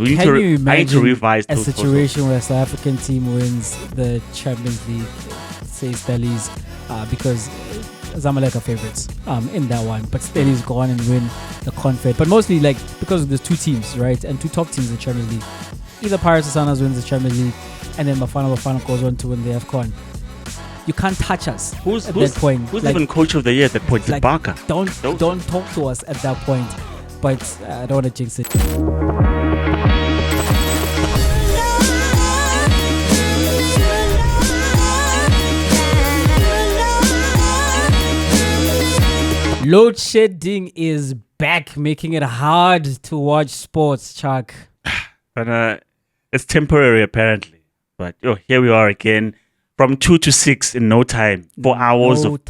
We need Can to you I need to imagine revise a those situation where South African team wins the Champions League, say Stellies, because Zamalek are favorites in that one, but Stellies go on and win the Confed. But mostly like because there's two teams, right, and two top teams in the Champions League. Either Pirates or Sundows wins the Champions League, and then Bafana goes on to win the AFCON. You can't touch us at that point. Who's even coach of the year at that point? Like, Barker. Don't talk to us at that point. But I don't want to jinx it. Load shedding is back, making it hard to watch sports, Chuck. But it's temporary apparently. But here we are again. From 2 to 6 in no time. 4 hours of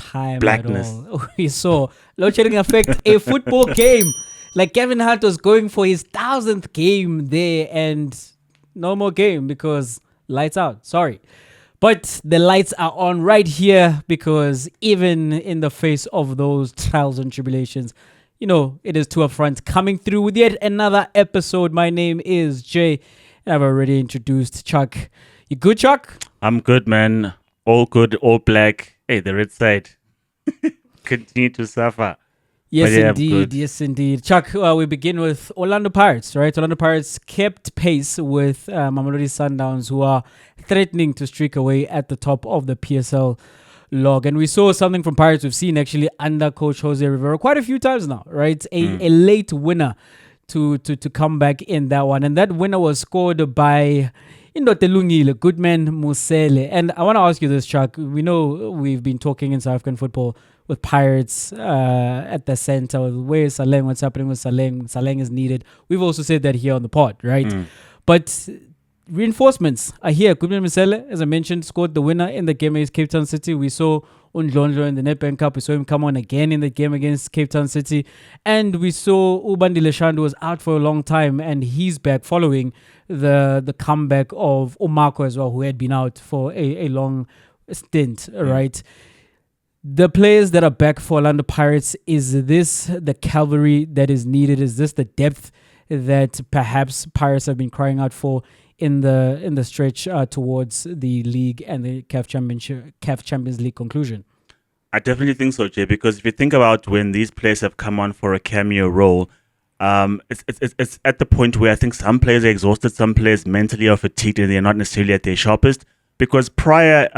blackness. We saw load shedding affect a football game. Like Kevin Hart was going for his 1000th game there and no more game because lights out. Sorry. But the lights are on right here because even in the face of those trials and tribulations, it is 2UpFront coming through with yet another episode. My name is Jay and I've already introduced Chuck. You good, Chuck? I'm good, man. All good, all black. Hey, the red side. Continue to suffer. Yes, indeed. Yes, indeed. Chuck, we begin with Orlando Pirates, right? Orlando Pirates kept pace with Mamelodi Sundowns, who are threatening to streak away at the top of the PSL log. And we saw something from Pirates we've seen actually under Coach Jose Rivera quite a few times now, right? A late winner to come back in that one. And that winner was scored by Indotelungile, Goodman Musele. And I want to ask you this, Chuck. We know we've been talking in South African football with Pirates at the center. Where is Saleng? What's happening with Saleng? Saleng is needed. We've also said that here on the pod, right? But reinforcements are here. Goodman Musele, as I mentioned, scored the winner in the game against Cape Town City. We saw Undlondlo in the Nedbank Cup. We saw him come on again in the game against Cape Town City. And we saw Ubandile Shandu was out for a long time and he's back following the comeback of Omako as well, who had been out for a long stint, right? The players that are back for Orlando Pirates, is this the cavalry that is needed? Is this the depth that perhaps Pirates have been crying out for in the stretch towards the league and the CAF Champions League conclusion? I definitely think so, Jay, because if you think about when these players have come on for a cameo role, it's at the point where I think some players are exhausted, some players mentally are fatigued, and they're not necessarily at their sharpest. Because prior,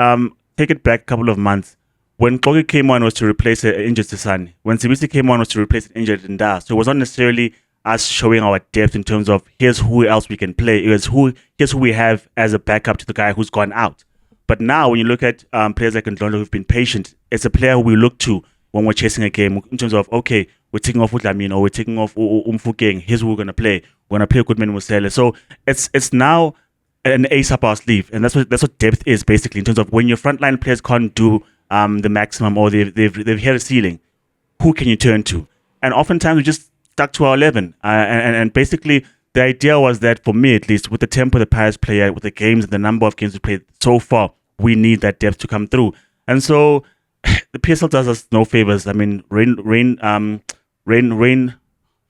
take it back a couple of months, when Kogi came on was to replace an injured Sisani. When Sibisi came on was to replace an injured Nda. So it was not necessarily us showing our depth in terms of here's who else we can play. Here's who we have as a backup to the guy who's gone out. But now when you look at players like Ndlondo who've been patient, it's a player who we look to when we're chasing a game in terms of, okay, we're taking off Udlamini or we're taking off Umfukeng. Here's who we're going to play. We're going to play Goodman Musele. So it's now an ace up our sleeve. And that's what depth is basically in terms of when your frontline players can't do the maximum or they've hit a ceiling, who can you turn to? And oftentimes we just stuck to our 11. And basically the idea was that, for me at least, with the tempo the Pirates play at, with the games and the number of games we played so far, we need that depth to come through. And so the PSL does us no favors. I mean, rain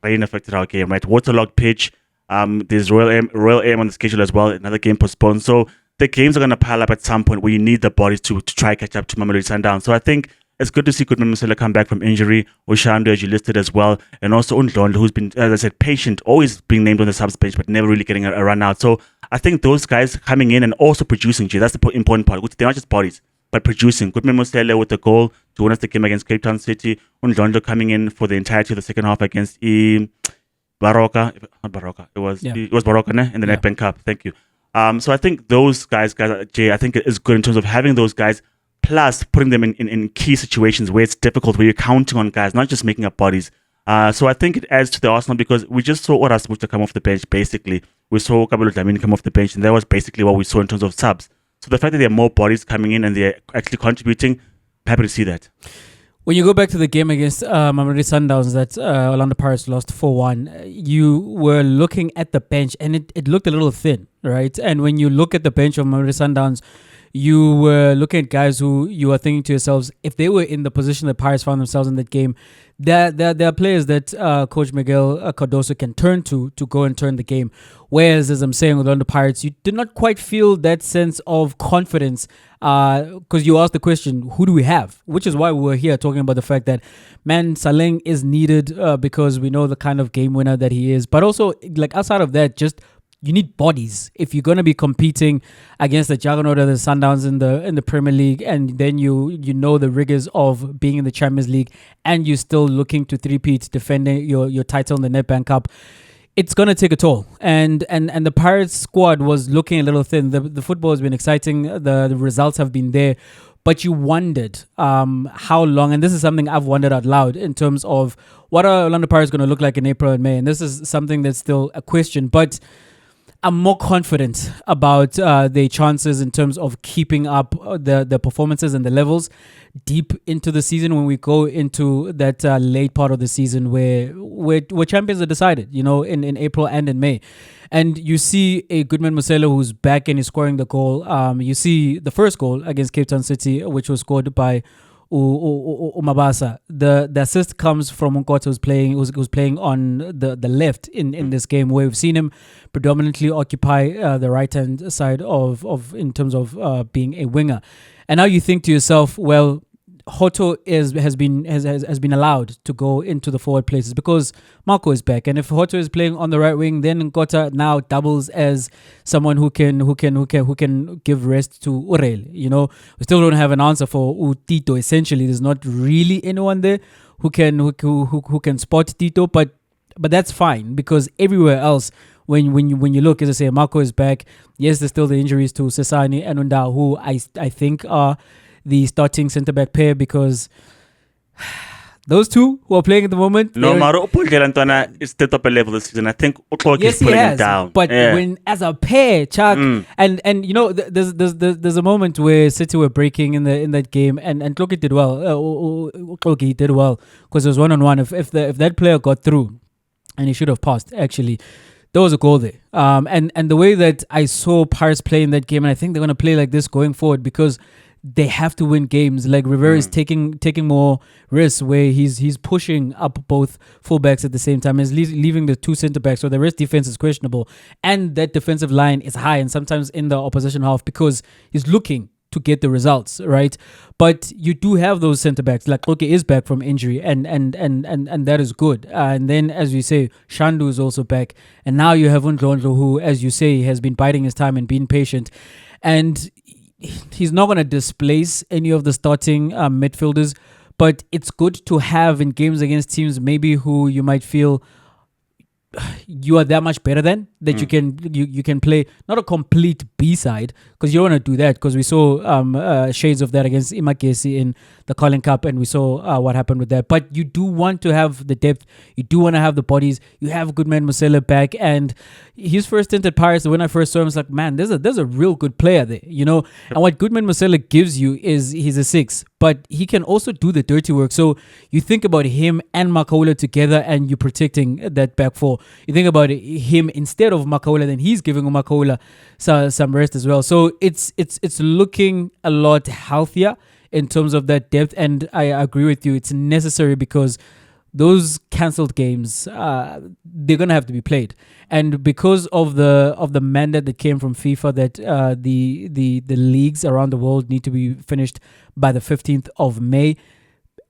affected our game, right? Waterlogged pitch. There's Royal Aim on the schedule as well. Another game postponed. So the games are going to pile up at some point where you need the bodies to try catch up to Mamelodi Sundowns. So I think it's good to see Goodman Musele come back from injury. Oshando, as you listed as well. And also Undlondlo, who's been, as I said, patient, always being named on the subs bench, but never really getting a run out. So I think those guys coming in and also producing, that's the important part. They're not just bodies, but producing. Goodman Musele with the goal to win us the game against Cape Town City. Undlondlo coming in for the entirety of the second half against Baroka. Not Baroka. It was Baroka in the Nedbank Cup. Thank you. So I think those guys, Jay, I think it is good in terms of having those guys, plus putting them in key situations where it's difficult, where you're counting on guys, not just making up bodies. So I think it adds to the Arsenal because we just saw Oras Musta come off the bench, basically. We saw Kabelo Dlamini come off the bench, and that was basically what we saw in terms of subs. So the fact that there are more bodies coming in and they're actually contributing, I'm happy to see that. When you go back to the game against Mamelodi Sundowns that Orlando Pirates lost 4-1, you were looking at the bench and it looked a little thin, right? And when you look at the bench of Mamelodi Sundowns, you were looking at guys who you are thinking to yourselves, if they were in the position that Pirates found themselves in that game, there are players that Coach Miguel Cardoso can turn to go and turn the game. Whereas, as I'm saying, with the Pirates, you did not quite feel that sense of confidence because you asked the question, who do we have? Which is why we were here talking about the fact that, man, Saleng is needed because we know the kind of game winner that he is. But also, like outside of that, just you need bodies if you're going to be competing against the juggernaut of the Sundowns in the Premier League, and then you know the rigors of being in the Champions League, and you're still looking to three-peat, defending your title in the Nedbank Cup. It's going to take a toll, and the Pirates squad was looking a little thin. The football has been exciting, the results have been there, but you wondered how long, and this is something I've wondered out loud in terms of what are Orlando Pirates going to look like in April and May, and this is something that's still a question, but I'm more confident about their chances in terms of keeping up the performances and the levels deep into the season when we go into that late part of the season where champions are decided, in April and in May. And you see a Goodman Musela who's back and he's scoring the goal. You see the first goal against Cape Town City, which was scored by Umabasa. The assist comes from Nkota who's playing on the left in this game, where we've seen him predominantly occupy the right hand side of in terms of being a winger. And now you think to yourself, well, Hoto has been allowed to go into the forward places because Marco is back, and if Hoto is playing on the right wing, then Nkota now doubles as someone who can give rest to Urel. We still don't have an answer for Tito. Essentially, there's not really anyone there who can spot Tito, but that's fine because everywhere else, when you look, as I say, Marco is back. Yes, there's still the injuries to Sesani and Unda, who I think are the starting centre-back pair, because those two who are playing at the moment... No, Maro Antona is stepped up a level this season. I think Utlok is pulling him down. But when as a pair, Chuck, and there's a moment where City were breaking in that game, and Tloki did well. Tloki did well because it was 1-on-1. If that player got through, and he should have passed, actually, there was a goal there. And the way that I saw Pirates play in that game, and I think they're going to play like this going forward because they have to win games. Like Rivera is taking more risks where he's pushing up both fullbacks at the same time. He's leaving the two centre backs, so the rest defense is questionable, and that defensive line is high and sometimes in the opposition half because he's looking to get the results, right? But you do have those centre backs. Like Koke is back from injury, and that is good. And then, as you say, Shandu is also back, and now you have Undlondlo, who, as you say, has been biding his time and being patient, and he's not going to displace any of the starting midfielders, but it's good to have in games against teams maybe who you might feel you are that much better than that. You can play not a complete B-side, because you don't want to do that, because we saw shades of that against Imakesi in the Carling Cup, and we saw what happened with that. But you do want to have the depth, you do want to have the bodies. You have Goodman Musela back, and his first stint at Pirates, when I first saw him, I was like, man, there's a real good player there, and what Goodman Musela gives you is he's a 6, but he can also do the dirty work. So you think about him and Makaula together, and you're protecting that back four. You think about him instead of Makaula, then he's giving Makaula some rest as well. So it's looking a lot healthier in terms of that depth, and I agree with you. It's necessary because those cancelled games, they're gonna have to be played, and because of the mandate that came from FIFA that the leagues around the world need to be finished by the 15th of May.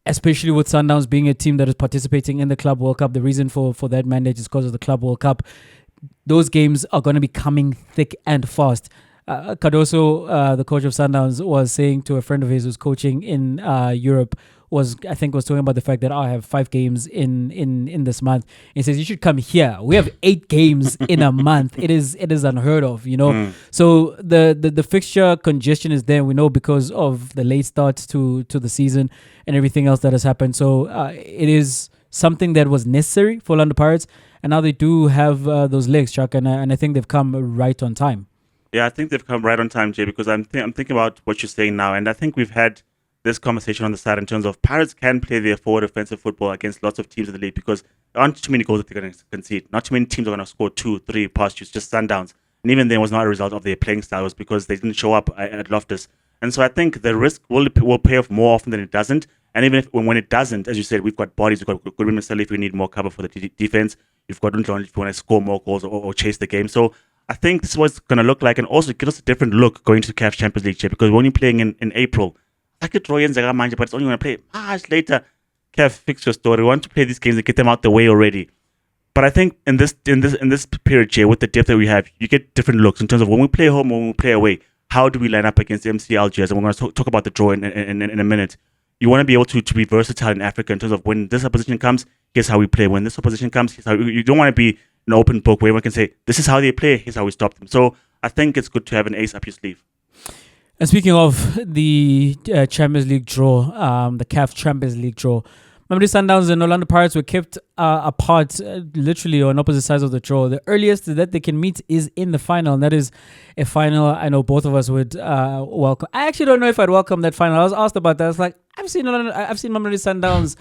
Especially with Sundowns being a team that is participating in the Club World Cup. The reason for that mandate is because of the Club World Cup. Those games are going to be coming thick and fast. Cardoso, the coach of Sundowns, was saying to a friend of his who's coaching in Europe, was talking about the fact that I have 5 games in this month. He says, you should come here. We have 8 games in a month. It is unheard of, So the fixture congestion is there, we know, because of the late start to the season and everything else that has happened. So it is something that was necessary for Orlando Pirates, and now they do have those legs, Chuck, and I think they've come right on time. Yeah, I think they've come right on time, Jay, because I'm thinking about what you're saying now, and I think we've had this conversation on the side in terms of Pirates can play their forward offensive football against lots of teams in the league because there aren't too many goals that they're going to concede. Not too many teams are going to score 2-3 past you. It's just Sundowns. And even then, it was not a result of their playing style. It was because they didn't show up at Loftus. And so I think the risk will pay off more often than it doesn't. And even when it doesn't, as you said, we've got bodies. We've got Goodwin Salah if we need more cover for the defense. You've got Undlon if you want to score more goals or chase the game. So I think this is what it's going to look like. And also give us a different look going to the CAF Champions League, because we're only playing in April. Like a Troyans, but it's only going to play much later. CAF, fix your story. We want to play these games and get them out the way already. But I think in this period, Jay, with the depth that we have, you get different looks in terms of when we play home or when we play away. How do we line up against MC Algiers? And we're going to talk about the draw in a minute. You want to be able to be versatile in Africa in terms of when this opposition comes, here's how we play. When this opposition comes, here's how you don't want to be an open book where everyone can say, this is how they play, here's how we stop them. So I think it's good to have an ace up your sleeve. And speaking of the Champions League draw, the CAF Champions League draw, Mamelodi Sundowns and Orlando Pirates were kept apart, literally on opposite sides of the draw. The earliest that they can meet is in the final, and that is a final I know both of us would welcome. I actually don't know if I'd welcome that final. I was asked about that. I was like, I've seen Mamelodi Sundowns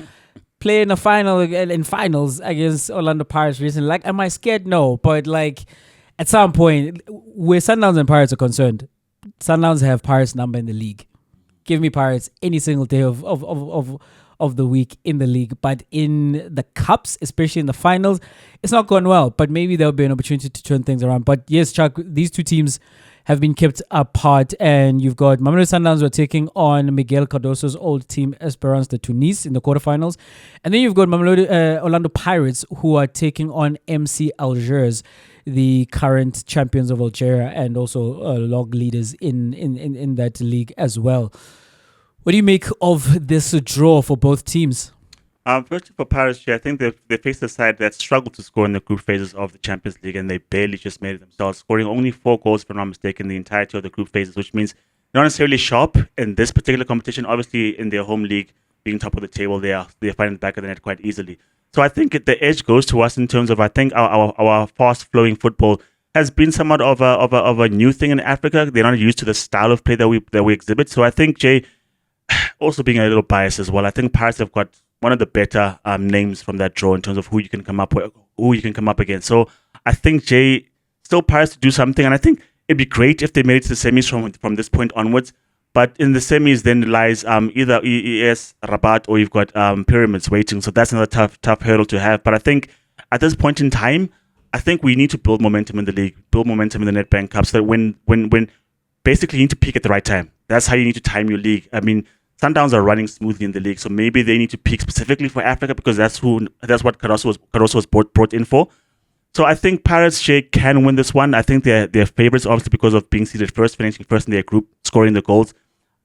play in a final, in finals against Orlando Pirates recently. Like, am I scared? No, but like at some point, where Sundowns and Pirates are concerned, Sundowns have Pirates' number in the league. Give me Pirates any single day of the week in the league. But in the cups, especially in the finals, it's not gone well. But maybe there'll be an opportunity to turn things around. But yes, Chuck, these two teams have been kept apart, and you've got Mamelodi Sundowns who are taking on Miguel Cardoso's old team Esperance de Tunis in the quarterfinals, and then you've got Orlando Pirates who are taking on MC Algiers, the current champions of Algeria and also log leaders in that league as well. What do you make of this draw for both teams? First for Paris, I think they faced a side that struggled to score in the group phases of the Champions League, and they barely just made it themselves, scoring only 4 goals, if I'm not mistaken, in the entirety of the group phases, which means they're not necessarily sharp in this particular competition. Obviously, in their home league, being top of the table, they're finding the back of the net quite easily. So I think the edge goes to us in terms of, I think our fast-flowing football has been somewhat of a new thing in Africa. They're not used to the style of play that we exhibit. So I think, Jay, also being a little biased as well, I think Pirates have got one of the better names from that draw in terms of who you can come up against. So I think, Jay, still Pirates to do something, and I think it'd be great if they made it to the semis from this point onwards. But in the semis, then lies either EES, Rabat, or you've got Pyramids waiting. So that's another tough hurdle to have. But I think at this point in time, I think we need to build momentum in the league, build momentum in the Nedbank Cup, so that when basically you need to peak at the right time. That's how you need to time your league. I mean, Sundowns are running smoothly in the league, so maybe they need to peak specifically for Africa, because that's what Cardoso was brought in for. So I think Pirates, Jay, can win this one. I think they're favorites, obviously, because of being seeded first, finishing first in their group, scoring the goals.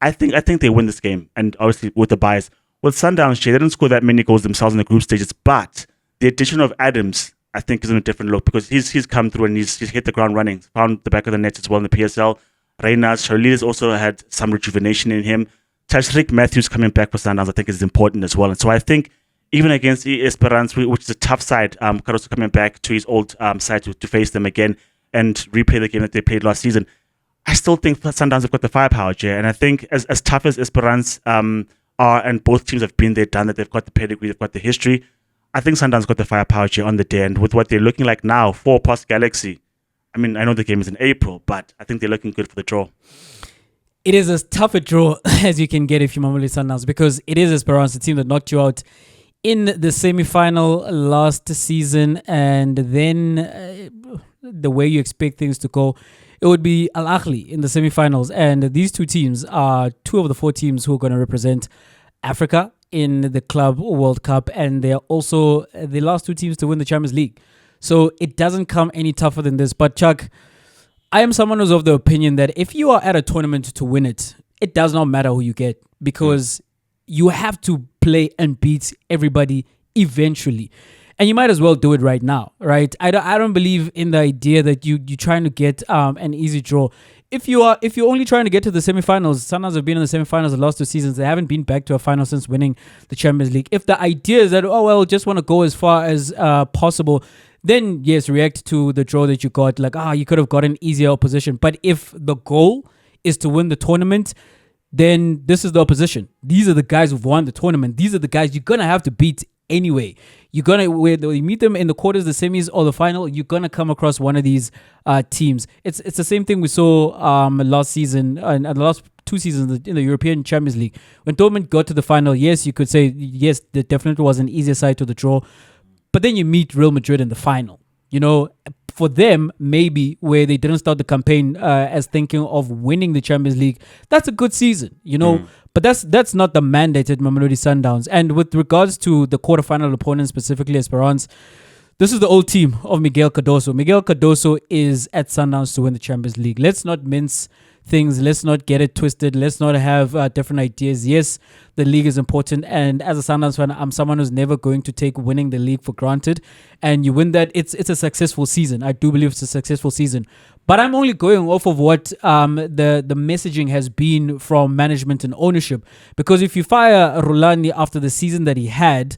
I think they win this game, and obviously with the bias. With Sundowns, Jay, they didn't score that many goals themselves in the group stages, but the addition of Adams, I think, is in a different look, because he's come through and he's hit the ground running, found the back of the net as well in the PSL. Reynars, Charlides also had some rejuvenation in him. Tashrik Matthews coming back for Sundowns, I think, is important as well. And so I think even against Esperance, which is a tough side, Cardoso coming back to his old side to face them again and replay the game that they played last season, I still think Sundowns have got the firepower, Jay. And I think as tough as Esperance are, and both teams have been there, done that, they've got the pedigree, they've got the history, I think Sundowns got the firepower, Jay, on the day. And with what they're looking like now for Post Galaxy, I mean, I know the game is in April, but I think they're looking good for the draw. It is as tough a draw as you can get if you're Mamelodi Sundowns, because it is Esperance, the team that knocked you out in the semi-final last season, and then the way you expect things to go, it would be Al Ahly in the semi-finals, and these two teams are 2 of the 4 teams who are going to represent Africa in the Club World Cup, and they're also the last 2 teams to win the Champions League. So it doesn't come any tougher than this. But Chuck, I am someone who's of the opinion that if you are at a tournament to win it, it does not matter who you get, because you have to play and beat everybody eventually. And you might as well do it right now, right? I don't believe in the idea that you're trying to get an easy draw. If you're only trying to get to the semifinals, Sundowns have been in the semifinals the last 2 seasons. They haven't been back to a final since winning the Champions League. If the idea is that, just want to go as far as possible, then yes, react to the draw that you got. Like, you could have gotten easier opposition. But if the goal is to win the tournament, then this is the opposition. These are the guys who've won the tournament. These are the guys you're going to have to beat anyway. You're going to, whether you meet them in the quarters, the semis, or the final, you're going to come across one of these teams. It's the same thing we saw last season and the last 2 seasons in the European Champions League. When Dortmund got to the final, yes, you could say, yes, there definitely was an easier side to the draw. But then you meet Real Madrid in the final. You know, for them, maybe where they didn't start the campaign as thinking of winning the Champions League, that's a good season, you know. But that's not the mandate at Mamelodi Sundowns. And with regards to the quarterfinal opponent, specifically Esperance, this is the old team of Miguel Cardoso. Miguel Cardoso is at Sundowns to win the Champions League. Let's not mince things. Let's not get it twisted. Let's not have different ideas. Yes, the league is important. And as a Sundowns fan, I'm someone who's never going to take winning the league for granted. And you win that, it's a successful season. I do believe it's a successful season. But I'm only going off of what the messaging has been from management and ownership. Because if you fire Rulani after the season that he had,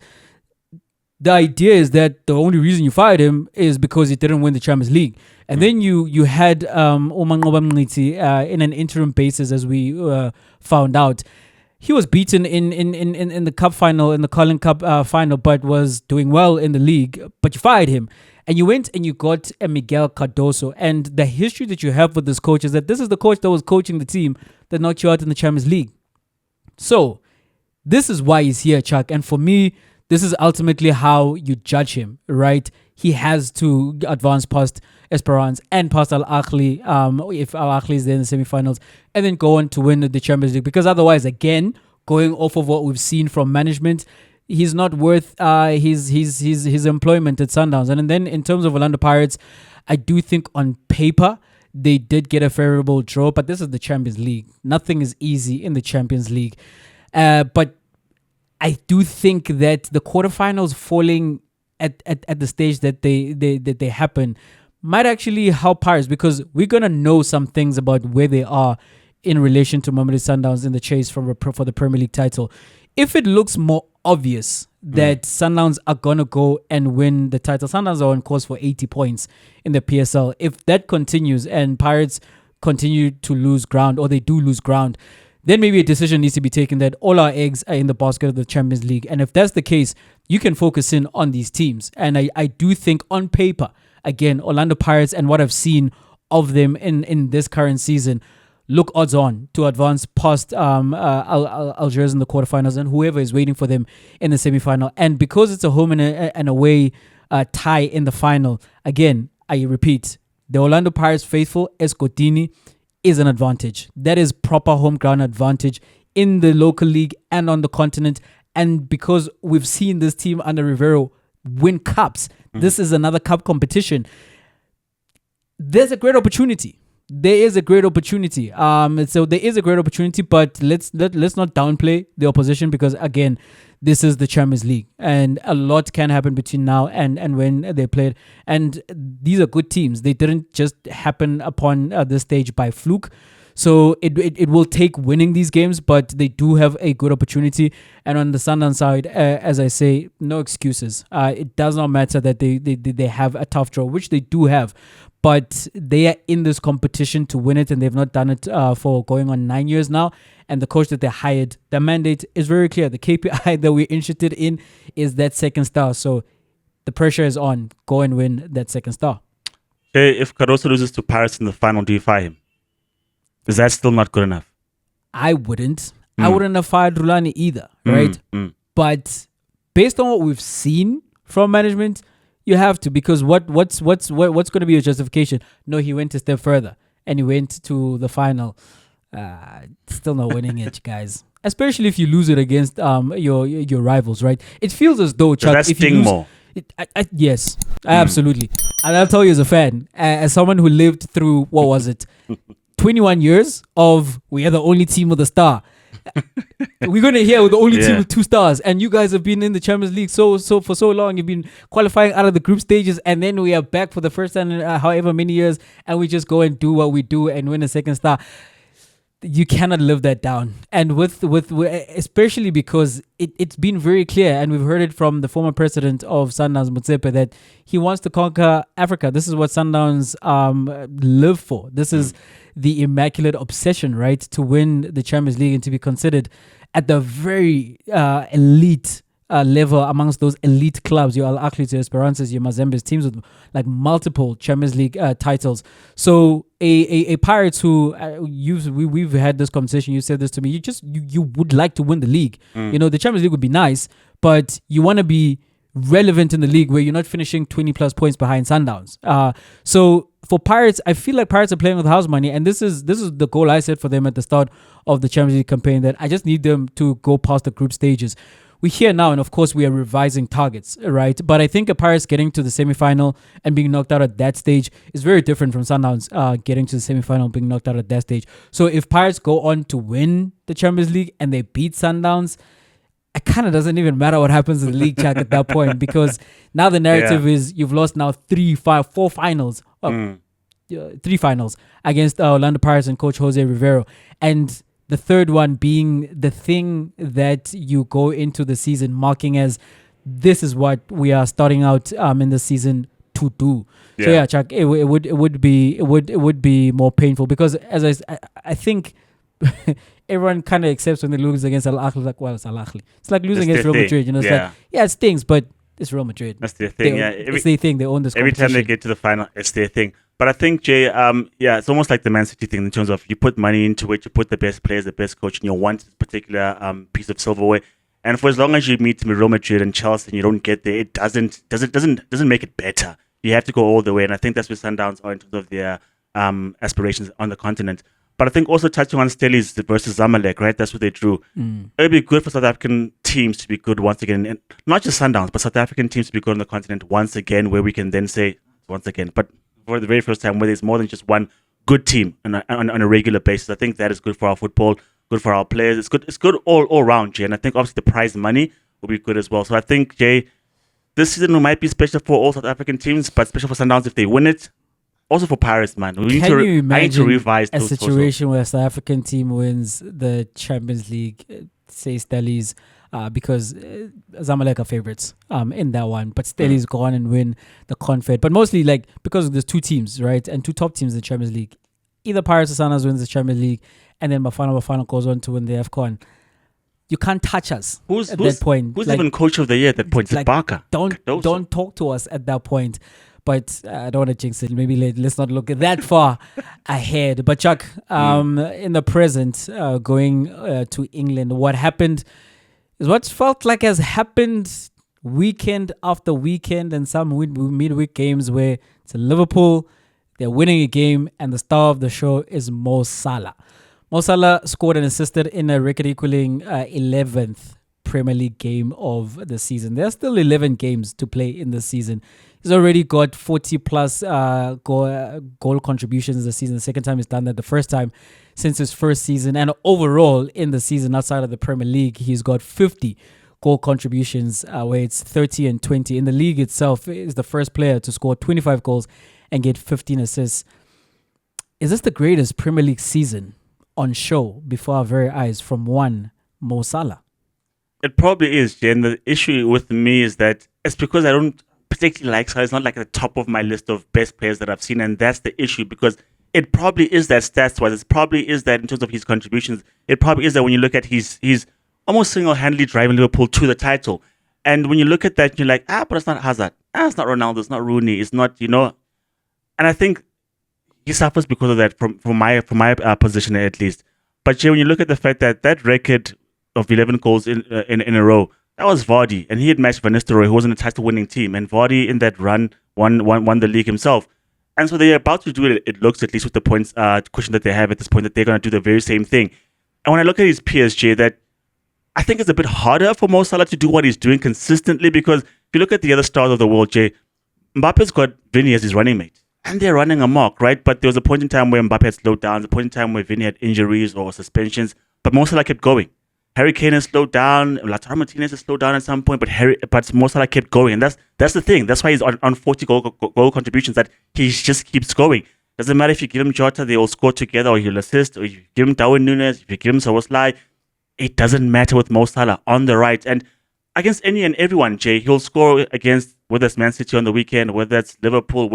the idea is that the only reason you fired him is because he didn't win the Champions League. And then you had Umangoba Mngqithi in an interim basis, as we found out. He was beaten in the cup final, in the Carling Cup final, but was doing well in the league. But you fired him. And you went and you got a Miguel Cardoso. And the history that you have with this coach is that this is the coach that was coaching the team that knocked you out in the Champions League. So this is why he's here, Chuck. And for me, this is ultimately how you judge him, right? He has to advance past Esperance and past Al Ahly, if Al Ahly is there in the semifinals, and then go on to win the Champions League. Because otherwise, again, going off of what we've seen from management, he's not worth his employment at Sundowns. And then in terms of Orlando Pirates, I do think on paper they did get a favorable draw, but this is the Champions League. Nothing is easy in the Champions League. But I do think that the quarterfinals falling at the stage that they happen might actually help Pirates, because we're gonna know some things about where they are in relation to Mamelodi Sundowns in the chase for the Premier League title. If it looks more obvious that Sundowns are gonna go and win the title, Sundowns are on course for 80 points in the PSL. If that continues and Pirates continue to lose ground, or they do lose ground, then maybe a decision needs to be taken that all our eggs are in the basket of the Champions League. And if that's the case, you can focus in on these teams. And I do think on paper, again, Orlando Pirates and what I've seen of them in this current season look odds on to advance past Algiers in the quarterfinals and whoever is waiting for them in the semifinal. And because it's a home and away tie in the final, again, I repeat, the Orlando Pirates faithful, Escotini, is an advantage. That is proper home ground advantage in the local league and on the continent. And because we've seen this team under Rivero win cups, this is another cup competition. There's a great opportunity. There is a great opportunity. So there is a great opportunity, but let's not downplay the opposition, because again, this is the Champions League and a lot can happen between now and when they played. And these are good teams. They didn't just happen upon this stage by fluke. So it will take winning these games, but they do have a good opportunity. And on the Sundowns side, as I say, no excuses. It does not matter that they have a tough draw, which they do have. But they are in this competition to win it, and they've not done it for going on 9 years now. And the coach that they hired, the mandate is very clear. The KPI that we're interested in is that second star. So the pressure is on. Go and win that second star. If Cardoso loses to Paris in the final, do you fire him? Is that still not good enough? I wouldn't. I wouldn't have fired Rulani either, right? But based on what we've seen from management, you have to, because what's going to be your justification? No, he went a step further and he went to the final. Still not winning it, guys. Especially if you lose it against your rivals, right? It feels as though, Chuck, if you lose more. Yes, absolutely. And I'll tell you as a fan, as someone who lived through, what was it, 21 years of we are the only team with a star. We're going to hear we're the only team with 2 stars, and you guys have been in the Champions League so for so long. You've been qualifying out of the group stages, and then we are back for the first time in however many years, and we just go and do what we do and win a second star. you cannot live that down. And with especially because it's been very clear, and we've heard it from the former president of Sundowns, Motsepe, that he wants to conquer Africa. This is what Sundowns live for. This is the immaculate obsession, right? To win the Champions League and to be considered at the very elite level amongst those elite clubs, your Al Ahly, your Esperances, your Mazembes, teams with like multiple Champions League titles. So a Pirates who we've had this conversation. You said this to me. You would like to win the league. You know, the Champions League would be nice, but you want to be relevant in the league where you're not finishing 20 plus points behind Sundowns. So for Pirates, I feel like Pirates are playing with house money, and this is the goal I set for them at the start of the Champions League campaign, that I just need them to go past the group stages. We're here now, and of course we are revising targets, right? But I think a Pirates getting to the semi-final and being knocked out at that stage is very different from Sundowns getting to the semi-final and being knocked out at that stage. So if Pirates go on to win the Champions League and they beat Sundowns, it kind of doesn't even matter what happens in the league, Jack, at that point, because now the narrative is you've lost now 4 finals, 3 finals against Orlando Pirates and Coach Jose Rivero, and the third one being the thing that you go into the season marking as this is what we are starting out in the season to do. Yeah. So yeah, Chuck, it would be more painful, because as I think everyone kind of accepts when they lose against Al Ahly, like, well, it's Al Ahly. It's like losing against Real Madrid. You know, it's like, yeah, it stings, but it's Real Madrid. That's their thing. It's their thing. They own this competition. Every time they get to the final, it's their thing. But I think, Jay, it's almost like the Man City thing in terms of you put money into it, you put the best players, the best coach, and you want this particular piece of silverware. And for as long as you meet Real Madrid and Chelsea and you don't get there, it doesn't make it better. You have to go all the way, and I think that's where Sundowns are in terms of their aspirations on the continent. But I think also touching on Stellies versus Zamalek, right? That's what they drew. It would be good for South African teams to be good once again, and not just Sundowns, but South African teams to be good on the continent once again, where we can then say once again, but for the very first time, where there's more than just one good team on a regular basis. I think that is good for our football, good for our players. It's good all around, Jay. And I think obviously the prize money will be good as well. So I think, Jay, this season might be special for all South African teams, but special for Sundowns if they win it. Also for Pirates, man. Can you imagine a situation where a South African team wins the Champions League, say Stellies, because Zamalek are favorites in that one, but Stellies go on and win the Confed. But mostly like because there's 2 teams, right, and 2 top teams in the Champions League. Either Pirates or Sundowns wins the Champions League, and then Bafana goes on to win the AFCON. You can't touch us at that point. Who's even coach of the year at that point? It's like, Barker. Don't talk to us at that point. But I don't want to jinx it. Maybe let's not look that far ahead. But Chuck, in the present, going to England, what happened is what felt like has happened weekend after weekend, and some midweek games where it's Liverpool, they're winning a game, and the star of the show is Mo Salah. Mo Salah scored and assisted in a record-equaling 11th Premier League game of the season. There are still 11 games to play in the season. He's already got 40 plus goal contributions this season. The second time he's done that. The first time since his first season. And overall in the season outside of the Premier League, he's got 50 goal contributions where it's 30 and 20. In the league itself, he's the first player to score 25 goals and get 15 assists. Is this the greatest Premier League season on show before our very eyes from one Mo Salah? It probably is, Jen. The issue with me is that it's because I don't particularly like Salah. It's not like at the top of my list of best players that I've seen, and that's the issue, because it probably is that stats-wise. It probably is that in terms of his contributions. It probably is that when you look at he's almost single-handedly driving Liverpool to the title. And when you look at that, you're like, but it's not Hazard. It's not Ronaldo. It's not Rooney. It's not, And I think he suffers because of that from my position at least. But Jay, when you look at the fact that record of 11 goals in a row, that was Vardy, and he had matched Van Nistelrooy, who was in a title-winning team, and Vardy in that run won the league himself. And so they're about to do it. It looks, at least with the points cushion that they have at this point, that they're going to do the very same thing. And when I look at his PSG, that I think it's a bit harder for Mo Salah to do what he's doing consistently, because if you look at the other stars of the world, Jay, Mbappe's got Vinny as his running mate, and they're running amok, right? But there was a point in time where Mbappe had slowed down, a point in time where Vinny had injuries or suspensions, but Mo Salah kept going. Harry Kane has slowed down. Lautaro Martinez has slowed down at some point, but Mo Salah kept going, and that's the thing. That's why he's on 40 goal contributions, that he just keeps going. Doesn't matter if you give him Jota, they will score together, or he'll assist, or if you give him Darwin Núñez, if you give him Szoboszlai, it doesn't matter with Mo Salah on the right. And against any and everyone, Jay, he'll score against, whether it's Man City on the weekend, whether it's Liverpool,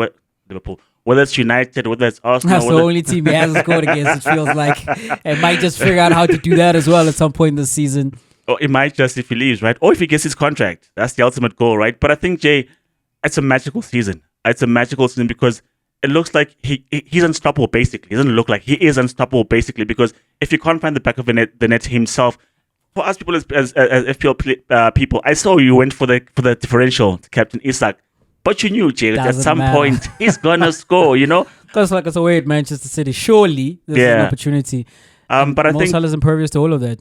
whether it's United, whether it's Arsenal. That's the only team he hasn't scored against, it feels like. It might just figure out how to do that as well at some point this season. Or it might just if he leaves, right? Or if he gets his contract. That's the ultimate goal, right? But I think, Jay, it's a magical season. It's a magical season because it looks like he's unstoppable, basically. It doesn't look like he is unstoppable, basically, because if you can't find the back of the net himself, for us people as FPL people, I saw you went for the differential to Captain Isak, but you knew, Jay, at some point he's gonna score, Because like it's away at Manchester City. Surely there's an opportunity. But I Mo think Salah's impervious to all of that.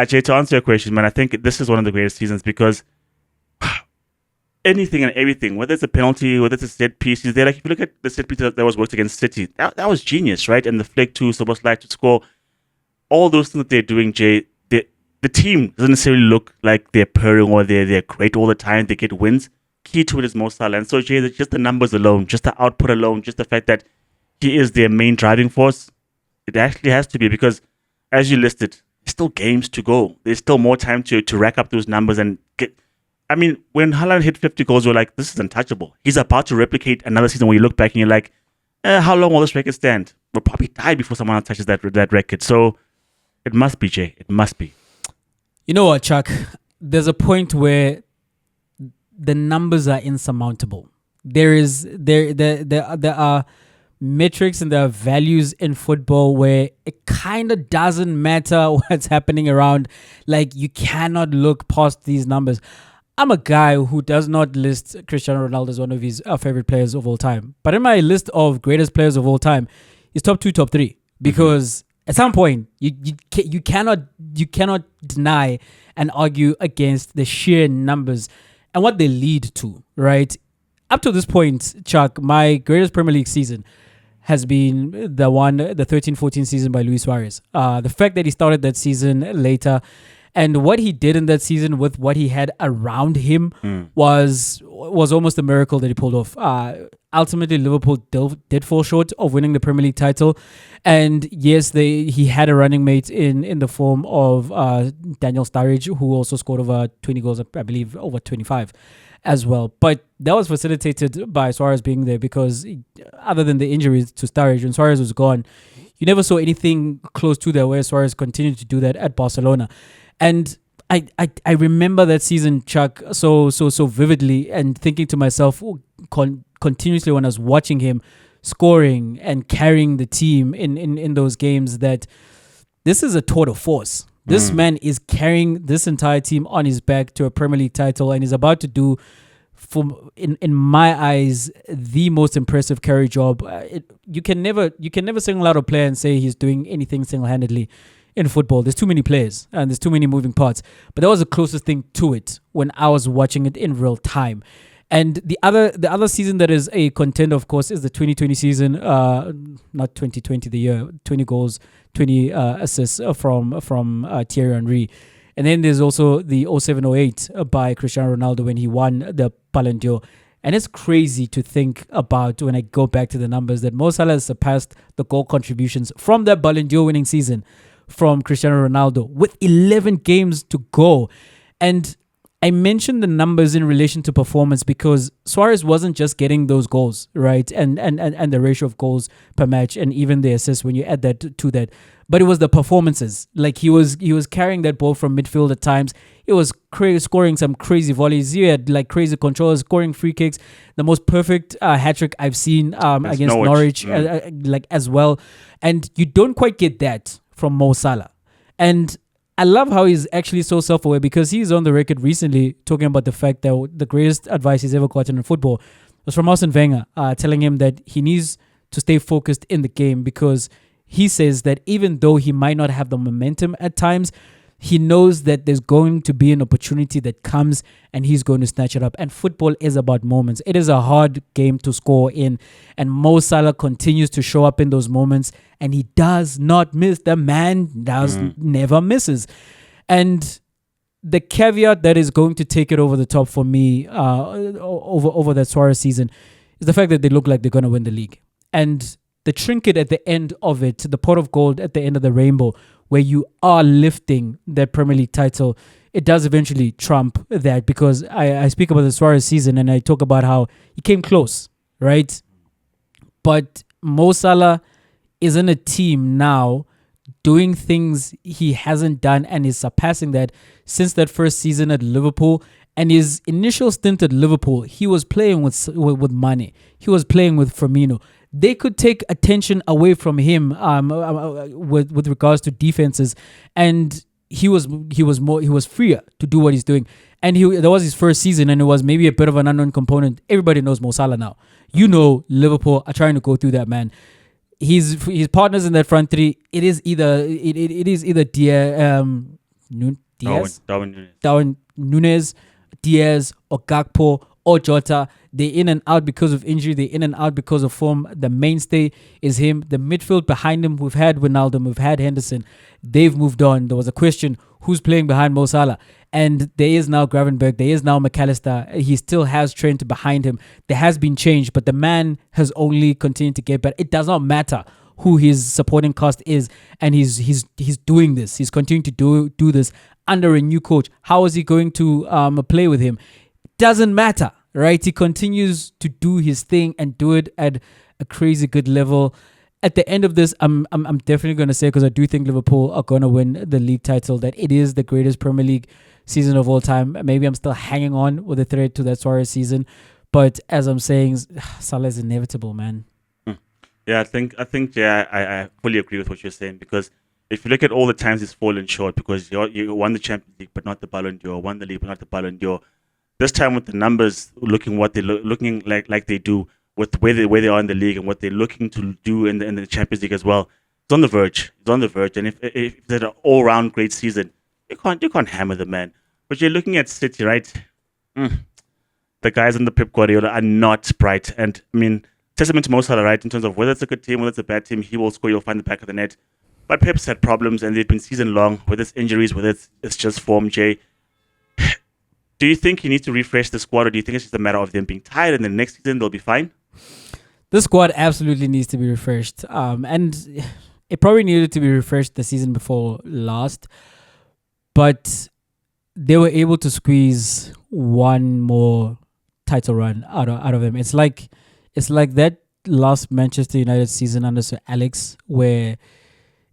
Jay, to answer your question, man, I think this is one of the greatest seasons because anything and everything, whether it's a penalty, whether it's a set piece, is there. Like if you look at the set piece that was worked against City, that was genius, right? And the flick to Szoboszlai to score, all those things that they're doing, Jay. The team doesn't necessarily look like they're purring or they're great all the time. They get wins. Key to it is Mo Salah. And so, Jay, just the numbers alone, just the output alone, just the fact that he is their main driving force, it actually has to be because, as you listed, there's still games to go. There's still more time to rack up those numbers and get. I mean, when Haaland hit 50 goals, we're like, this is untouchable. He's about to replicate another season where you look back and you're like, how long will this record stand? We'll probably die before someone else touches that record. So it must be, Jay. It must be. You know what, Chuck? There's a point where the numbers are insurmountable. There are metrics and there are values in football where it kind of doesn't matter what's happening around. Like, you cannot look past these numbers. I'm a guy who does not list Cristiano Ronaldo as one of his favorite players of all time. But in my list of greatest players of all time, he's top 2, top 3. Because at some point, you cannot deny and argue against the sheer numbers and what they lead to, right? Up to this point, Chuck, my greatest Premier League season has been the 13-14 season by Luis Suarez. The fact that he started that season later and what he did in that season with what he had around him was almost a miracle that he pulled off. Ultimately, Liverpool did fall short of winning the Premier League title. And yes, he had a running mate in the form of Daniel Sturridge, who also scored over 20 goals, I believe over 25 as well. But that was facilitated by Suarez being there because other than the injuries to Sturridge, when Suarez was gone, you never saw anything close to that where Suarez continued to do that at Barcelona. And I remember that season, Chuck, so vividly and thinking to myself continuously when I was watching him scoring and carrying the team in those games that this is a tour de force. This man is carrying this entire team on his back to a Premier League title and is about to do, in my eyes, the most impressive carry job. You can never single out a player and say he's doing anything single-handedly in football. There's too many players and there's too many moving parts. But that was the closest thing to it when I was watching it in real time. And the other season that is a contender, of course, is the 2020 season. Not 2020, the year. 20 goals, 20 assists from Thierry Henry. And then there's also the 07-08 by Cristiano Ronaldo when he won the Ballon d'Or. And it's crazy to think about when I go back to the numbers that Mo Salah has surpassed the goal contributions from that Ballon d'Or winning season from Cristiano Ronaldo with 11 games to go. And I mentioned the numbers in relation to performance because Suarez wasn't just getting those goals, right? And the ratio of goals per match and even the assists when you add that to that. But it was the performances. Like he was carrying that ball from midfield at times. It was scoring some crazy volleys. He had like crazy controls, scoring free kicks. The most perfect hat-trick I've seen against Norwich like as well. And you don't quite get that from Mo Salah. And I love how he's actually so self-aware because he's on the record recently talking about the fact that the greatest advice he's ever gotten in football was from Arsene Wenger, telling him that he needs to stay focused in the game because he says that even though he might not have the momentum at times, he knows that there's going to be an opportunity that comes and he's going to snatch it up. And football is about moments. It is a hard game to score in. And Mo Salah continues to show up in those moments and he does not miss. The man never misses. And the caveat that is going to take it over the top for me over that Suarez season is the fact that they look like they're going to win the league. And the trinket at the end of it, the pot of gold at the end of the rainbow, where you are lifting that Premier League title, it does eventually trump that, because I speak about the Suarez season and I talk about how he came close, right? But Mo Salah is in a team now doing things he hasn't done and is surpassing that since that first season at Liverpool. And his initial stint at Liverpool, he was playing with Mane. He was playing with Firmino. They could take attention away from him with regards to defenses, and he was freer to do what he's doing. And that was his first season, and it was maybe a bit of an unknown component. Everybody knows Mo Salah now. You know, Liverpool are trying to go through that, man. His partners in that front three. It is either Darwin Núñez, Diaz, or Gakpo, or Jota. They're in and out because of injury. They're in and out because of form. The mainstay is him. The midfield behind him, we've had Wijnaldum, we've had Henderson. They've moved on. There was a question, who's playing behind Mo Salah? And there is now Gravenberch. There is now McAllister. He still has Trent behind him. There has been change, but the man has only continued to get better. It does not matter who his supporting cast is, and he's doing this. He's continuing to do this under a new coach. How is he going to play with him? Doesn't matter, right? He continues to do his thing and do it at a crazy good level. At the end of this, I'm definitely going to say, because I do think Liverpool are going to win the league title, that it is the greatest Premier League season of all time. Maybe I'm still hanging on with a thread to that Suarez season, but as I'm saying, Salah is inevitable, man. Yeah, I think I fully agree with what you're saying, because if you look at all the times he's fallen short, because you won the Champions League but not the Ballon d'Or, won the league but not the Ballon d'Or. This time with the numbers looking what they're looking like they do, with where they are in the league and what they're looking to do in the Champions League as well, it's on the verge. It's on the verge, and if it's an all-round great season, you can't hammer the man. But you're looking at City, right? The guys in the Pep Guardiola are not bright, and I mean, testament to Mo Salah, right? In terms of whether it's a good team, whether it's a bad team, he will score. You'll find the back of the net. But Pep's had problems, and they've been season long, whether it's injuries, whether it's just form. Jay, do you think he needs to refresh the squad, or do you think it's just a matter of them being tired and then next season they'll be fine? The squad absolutely needs to be refreshed, and it probably needed to be refreshed the season before last, but they were able to squeeze one more title run out of him. It's like that last Manchester United season under Sir Alex, where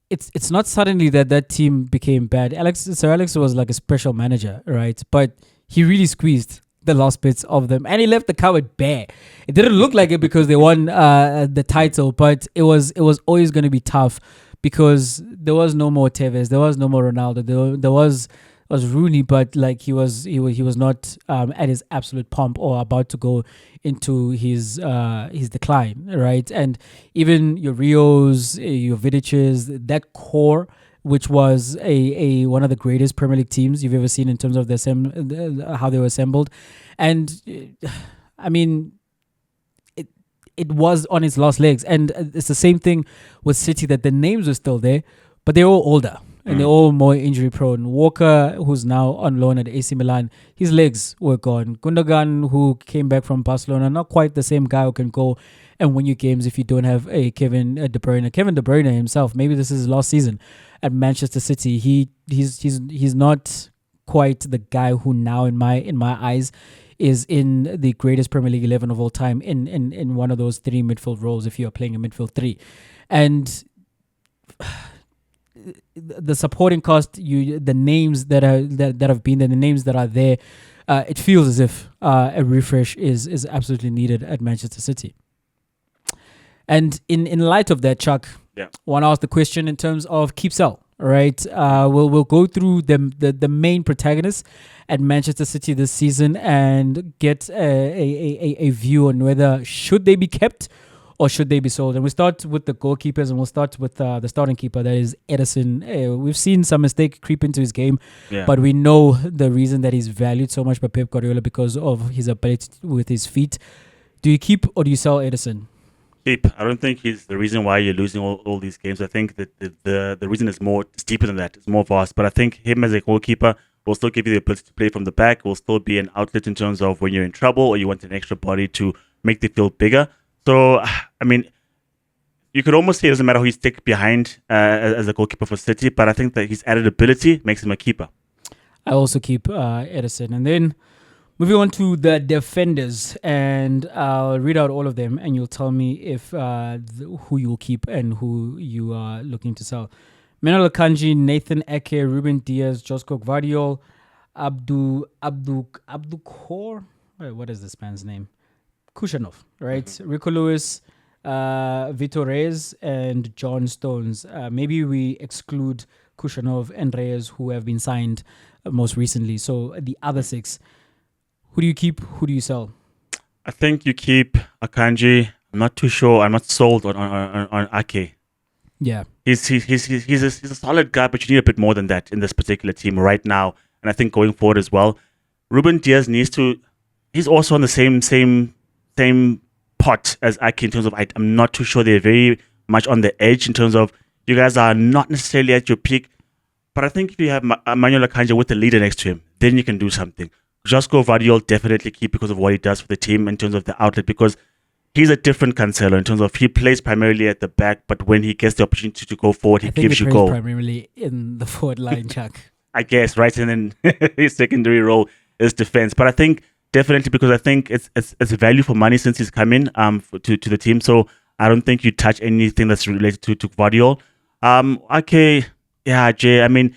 it's not suddenly that team became bad. Sir Alex was like a special manager, right? But he really squeezed the last bits of them, and he left the cupboard bare. It didn't look like it because they won the title, but it was always going to be tough, because there was no more Tevez, there was no more Ronaldo, there was Rooney, but like he was not at his absolute pomp or about to go into his decline, right? And even your Rios, your Vidiches, that core, which was a one of the greatest Premier League teams you've ever seen in terms of how they were assembled, and I mean, it was on its last legs. And it's the same thing with City, that the names were still there, but they're all older. And they're all more injury prone. Walker, who's now on loan at AC Milan, his legs were gone. Gundogan, who came back from Barcelona, not quite the same guy who can go and win you games if you don't have a Kevin De Bruyne. Kevin De Bruyne himself, maybe this is his last season at Manchester City. He's not quite the guy who now, in my eyes, is in the greatest Premier League 11 of all time in one of those three midfield roles if you are playing a midfield three. And the supporting cast, the names that have been there, the names that are there, it feels as if a refresh is absolutely needed at Manchester City. And in light of that, Chuck, I want to ask the question in terms of CAFCL, right? We'll go through the main protagonists at Manchester City this season and get a view on whether should they be kept or should they be sold. And we start with the goalkeepers, and we'll start with the starting keeper, that is Ederson. We've seen some mistake creep into his game, but we know the reason that he's valued so much by Pep Guardiola, because of his ability with his feet. Do you keep or do you sell Ederson? Keep. I don't think he's the reason why you're losing all these games. I think that the reason is it's deeper than that. It's more vast. But I think him as a goalkeeper will still give you the ability to play from the back, will still be an outlet in terms of when you're in trouble or you want an extra body to make the field bigger. So, I mean, you could almost say it doesn't matter who you stick behind as a goalkeeper for City, but I think that his added ability makes him a keeper. I also keep Edison. And then moving on to the defenders, and I'll read out all of them, and you'll tell me if who you'll keep and who you are looking to sell. Manuel Akanji, Nathan Eke, Ruben Diaz, Josko Gvardiol, Abdukor. What is this man's name? Kushanov, right? Mm-hmm. Rico Lewis, Vitor Reyes, and John Stones. Maybe we exclude Kushanov and Reyes, who have been signed most recently. So the other six, who do you keep? Who do you sell? I think you keep Akanji. I'm not too sure. I'm not sold on Ake. Yeah, he's a solid guy, but you need a bit more than that in this particular team right now. And I think going forward as well, Ruben Diaz needs to. He's also on the same pot as Ake in terms of I'm not too sure they're very much on the edge in terms of you guys are not necessarily at your peak. But I think if you have Manuel Akanji with the leader next to him, then you can do something. Josko Gvardiol definitely keep because of what he does for the team in terms of the outlet, because he's a different Cancelo in terms of he plays primarily at the back, but when he gets the opportunity to go forward, he gives you goal. Primarily in the forward line, Chuck. I guess, right? And then his secondary role is defense. But I think definitely because I think it's value for money since he's come in to the team. So I don't think you touch anything that's related to Gvardiol. Okay, yeah, Jay. I mean,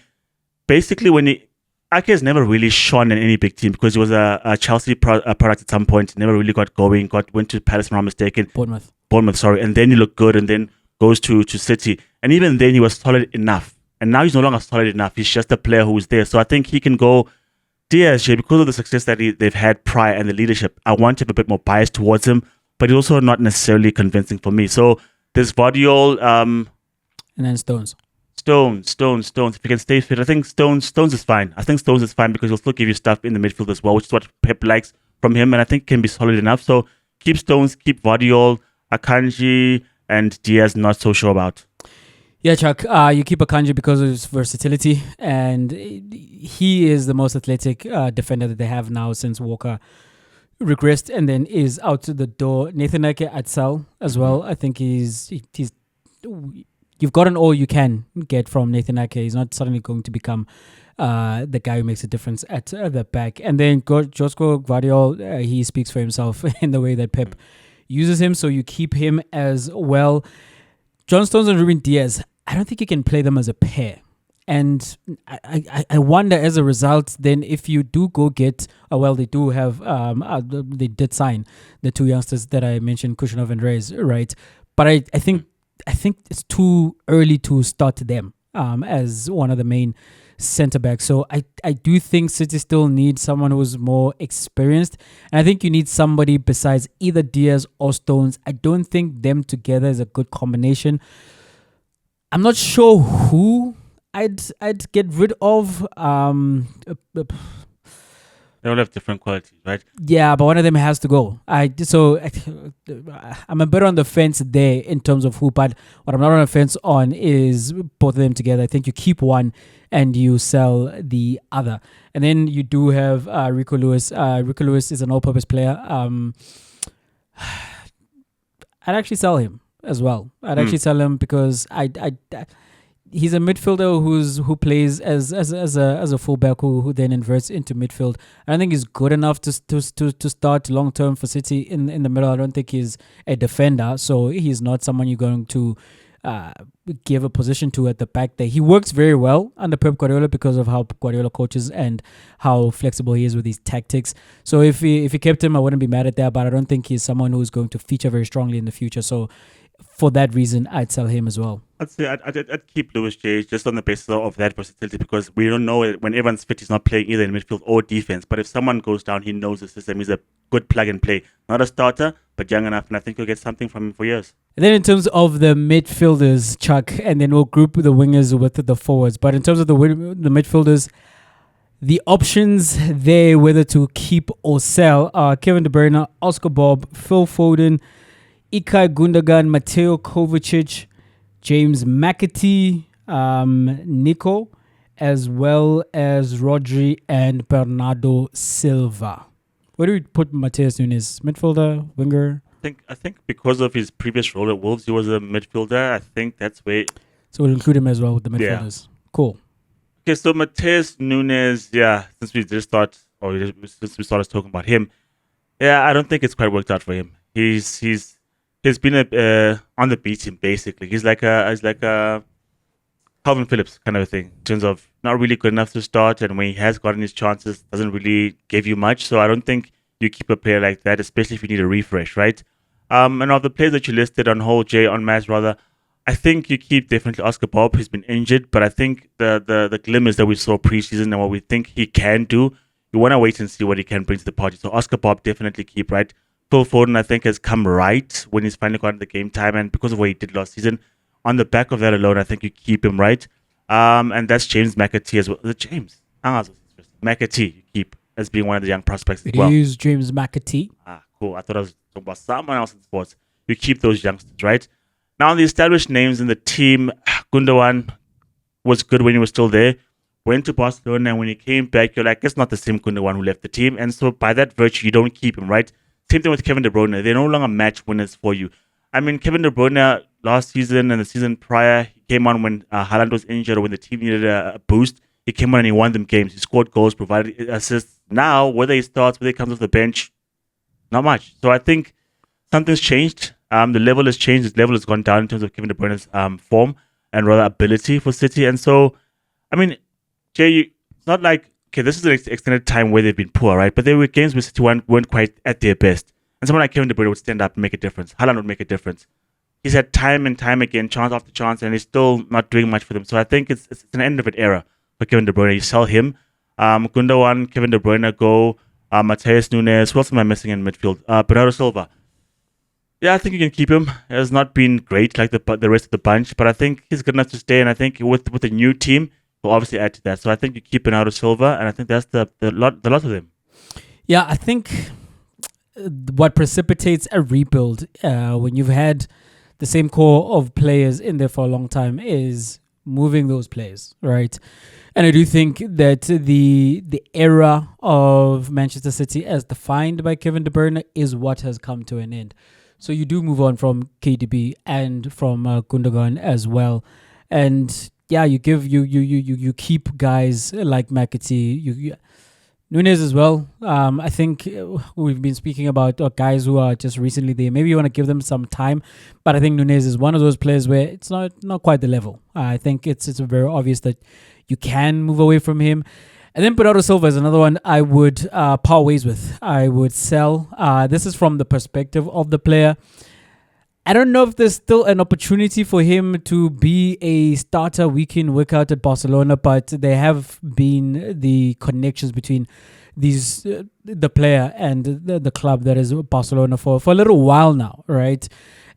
basically Ake has never really shone in any big team because he was a Chelsea product at some point. Never really got going. Went to Palace, if I'm not mistaken. Bournemouth, sorry. And then he looked good, and then goes to City. And even then, he was solid enough. And now he's no longer solid enough. He's just a player who's there. So I think he can go Diaz, because of the success that they've had prior and the leadership. I want to have a bit more bias towards him, but he's also not necessarily convincing for me. So there's Gvardiol. And then Stones. If you can stay fit, I think Stones is fine. I think Stones is fine because he'll still give you stuff in the midfield as well, which is what Pep likes from him, and I think can be solid enough. So keep Stones, keep Gvardiol, Akanji, and Diaz. Not so sure about. Yeah, Chuck. You keep Akanji because of his versatility, and he is the most athletic defender that they have now since Walker regressed and then is out the door. Nathan Eke at sell as well. I think he's. You've gotten all you can get from Nathan Ake. He's not suddenly going to become the guy who makes a difference at the back. And then Josko Gvardiol, he speaks for himself in the way that Pep uses him. So you keep him as well. John Stones and Ruben Diaz, I don't think you can play them as a pair. And I wonder as a result, then if you do go get, they do have, they did sign the two youngsters that I mentioned, Kushanov and Reyes, right? But I think it's too early to start them as one of the main centre backs. So I do think City still need someone who's more experienced. And I think you need somebody besides either Diaz or Stones. I don't think them together is a good combination. I'm not sure who I'd get rid of. They all have different qualities, right? Yeah, but one of them has to go. I'm a bit on the fence there in terms of who, but what I'm not on the fence on is both of them together. I think you keep one and you sell the other. And then you do have Rico Lewis. Rico Lewis is an all-purpose player. I'd actually sell him as well. I'd actually sell him because he's a midfielder who plays as a fullback who then inverts into midfield. I don't think he's good enough to start long term for City in the middle. I don't think he's a defender, so he's not someone you're going to give a position to at the back there. He works very well under Pep Guardiola because of how Guardiola coaches and how flexible he is with his tactics. So if he kept him, I wouldn't be mad at that, but I don't think he's someone who's going to feature very strongly in the future. So for that reason, I'd sell him as well. I'd say I'd keep Lewis J just on the basis of that versatility, because we don't know when everyone's fit, he's not playing either in midfield or defense. But if someone goes down, he knows the system. He's a good plug and play. Not a starter, but young enough, and I think you'll get something from him for years. And then in terms of the midfielders, Chuck, and then we'll group the wingers with the forwards. But in terms of the midfielders, the options there, whether to keep or sell, are Kevin De Bruyne, Oscar Bob, Phil Foden, Ilkay Gundogan, Mateo Kovacic, James McAtee, Nico, as well as Rodri and Bernardo Silva. Where do we put Mateus Nunes? Midfielder, winger? I think because of his previous role at Wolves, he was a midfielder. I think that's where. So we'll include him as well with the Yeah. midfielders. Cool. Okay, so Mateus Nunes, yeah, since we just start or since we started talking about him, yeah, I don't think it's quite worked out for him. He's been on the beating basically. He's like a Calvin Phillips kind of a thing in terms of not really good enough to start, and when he has gotten his chances, doesn't really give you much. So I don't think you keep a player like that, especially if you need a refresh, right? And of the players that you listed on whole, on Mass rather, I think you keep definitely Oscar Bob, who's been injured, but I think the glimmers that we saw preseason and what we think he can do, you want to wait and see what he can bring to the party. So Oscar Bob definitely keep, right? Phil Foden, I think, has come right when he's finally gotten the game time, and because of what he did last season, on the back of that alone, I think you keep him, right. And that's James McAtee as well. Is it James? McAtee you keep as being one of the young prospects as well. It is James McAtee. Cool. I thought I was talking about someone else in sports. You keep those youngsters, right? Now, the established names in the team, Gundogan was good when he was still there. Went to Barcelona, and when he came back, you're like, it's not the same Gundogan who left the team. And so, by that virtue, you don't keep him, right? Same thing with Kevin De Bruyne. They're no longer match winners for you. I mean, Kevin De Bruyne last season and the season prior, he came on when Haaland was injured or when the team needed a boost. He came on and he won them games. He scored goals, provided assists. Now, whether he starts, whether he comes off the bench, not much. So I think something's changed. The level has changed. His level has gone down in terms of Kevin De Bruyne's form and rather ability for City. And so, I mean, Jay, it's not like, okay, this is an extended time where they've been poor, right? But there were games where City weren't quite at their best. And someone like Kevin De Bruyne would stand up and make a difference. Haaland would make a difference. He's had time and time again, chance after chance, and he's still not doing much for them. So I think it's an end of an era for Kevin De Bruyne. You sell him. Gundogan, Kevin De Bruyne go. Mateus Nunes. Who else am I missing in midfield? Bernardo Silva. Yeah, I think you can keep him. He has not been great like the rest of the bunch, but I think he's good enough to stay. And I think with a new team, we'll obviously add to that. So I think you keep Bernardo Silva, and I think that's the lot of them. Yeah, I think what precipitates a rebuild when you've had the same core of players in there for a long time is moving those players, right? And I do think that the era of Manchester City as defined by Kevin De Bruyne is what has come to an end. So you do move on from KDB and from Gundogan as well. And yeah, you keep guys like McAtee, Nunes as well. I think we've been speaking about guys who are just recently there. Maybe you want to give them some time, but I think Nunes is one of those players where it's not quite the level. I think it's very obvious that you can move away from him. And then Bernardo Silva is another one I would part ways with. I would sell. This is from the perspective of the player. I don't know if there's still an opportunity for him to be a starter week in, week out at Barcelona, but there have been the connections between the player and the club that is Barcelona for a little while now, right?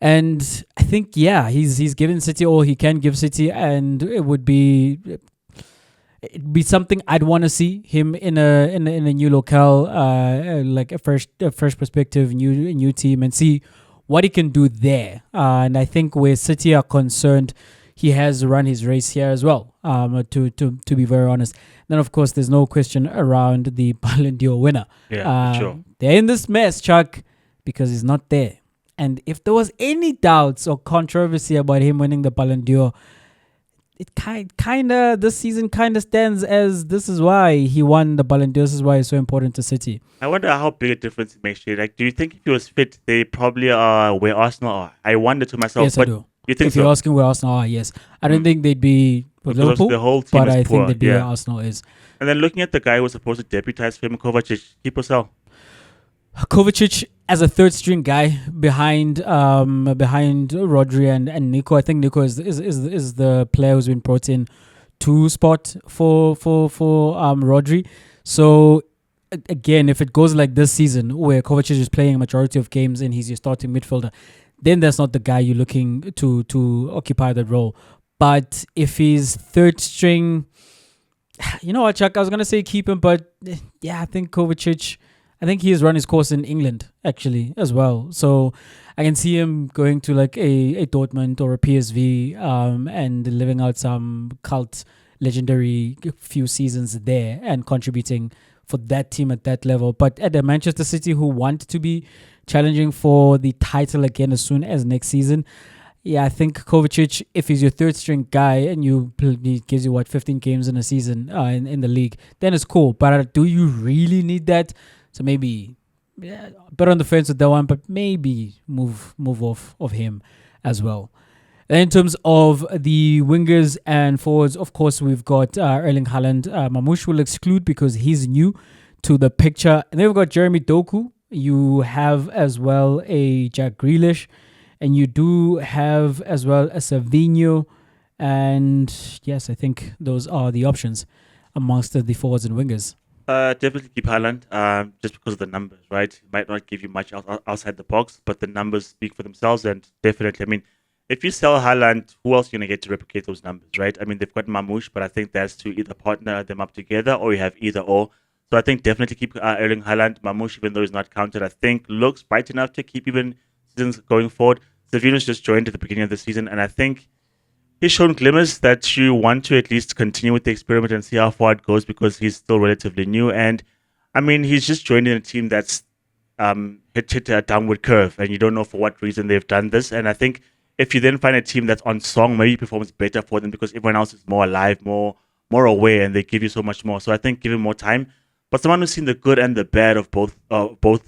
And I think, yeah, he's given City all he can give City, and it'd be something I'd want to see him in a new locale, like a fresh perspective, new team, and see what he can do there. And I think where City are concerned, he has run his race here as well, to be very honest. Then, of course, there's no question around the Ballon d'Or winner. Yeah, sure. They're in this mess, Chuck, because he's not there. And if there was any doubts or controversy about him winning the Ballon d'Or, it kind of this season kind of stands as this is why he won the Ballon d'Or. This is why it's so important to City. I wonder how big a difference it makes. Like, do you think if he was fit, they probably are where Arsenal are? I wonder to myself. Yes, but I do. You think if so? you're asking where Arsenal are, yes. I don't think they'd be with Because Liverpool, the whole team but is I poor, think they'd be yeah. where Arsenal is. And then looking at the guy who was supposed to deputize for him, Kovacic, keep or sell? Kovacic as a third string guy behind Rodri and Nico. I think Nico is the player who's been brought in to spot for Rodri. So again, if it goes like this season where Kovacic is playing a majority of games and he's your starting midfielder, then that's not the guy you're looking to occupy that role. But if he's third string, you know what, Chuck? I was gonna say keep him, but yeah, I think Kovacic. I think he has run his course in England actually as well, so I can see him going to like a Dortmund or a PSV and living out some cult legendary few seasons there and contributing for that team at that level. But at the Manchester City, who want to be challenging for the title again as soon as next season. Yeah, I think Kovacic, if he's your third string guy and he gives you 15 games in a season in the league, then it's cool. But do you really need that? So maybe better on the fence with that one, but maybe move off of him as well. And in terms of the wingers and forwards, of course, we've got Erling Haaland. Mamouche will exclude because he's new to the picture. And then we've got Jeremy Doku. You have as well a Jack Grealish. And you do have as well a Savinho. And yes, I think those are the options amongst the forwards and wingers. Definitely keep Haaland, just because of the numbers, right? It might not give you much outside the box, but the numbers speak for themselves. And definitely, I mean, if you sell Haaland, who else are you going to get to replicate those numbers, right? I mean, they've got Mamouche, but I think that's to either partner them up together or you have either or. So I think definitely keep Erling Haaland. Mamouche, even though he's not counted, I think looks bright enough to keep even seasons going forward. Savinho's just joined at the beginning of the season, and I think he's shown glimmers that you want to at least continue with the experiment and see how far it goes because he's still relatively new. And I mean, he's just joined in a team that's hit a downward curve, and you don't know for what reason they've done this. And I think if you then find a team that's on song, maybe performs better for them because everyone else is more alive, more aware, and they give you so much more. So I think give him more time. But someone who's seen the good and the bad of both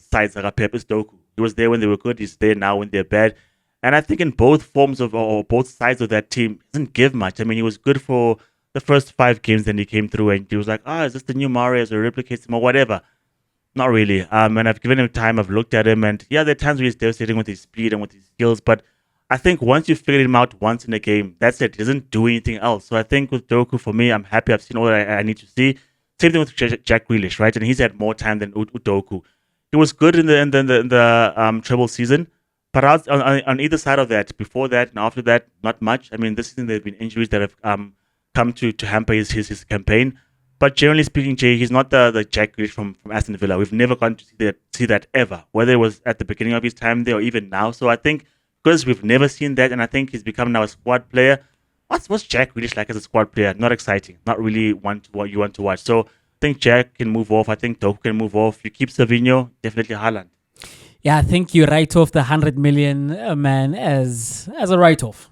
sides, like Pep, is Doku. He was there when they were good. He's there now when they're bad. And I think in both forms of or both sides of that team, he doesn't give much. I mean, he was good for the first 5 games, then he came through and he was like, is this the new Mahrez or replicates him or whatever? Not really. And I've given him time. I've looked at him, and yeah, there are times where he's devastating with his speed and with his skills. But I think once you figured him out once in a game, that's it. He doesn't do anything else. So I think with Doku, for me, I'm happy. I've seen all that I need to see. Same thing with Jack Grealish, right? And he's had more time than Doku. He was good in the treble season. But on either side of that, before that and after that, not much. I mean, this season there have been injuries that have come to hamper his campaign. But generally speaking, Jay, he's not the Jack Grealish from Aston Villa. We've never gotten to see that ever, whether it was at the beginning of his time there or even now. So I think because we've never seen that, and I think he's become now a squad player. What's Jack Grealish like as a squad player? Not exciting. Not really what you want to watch. So I think Jack can move off. I think Doku can move off. You keep Savinho, definitely Haaland. Yeah, I think you write off the 100 million man as a write-off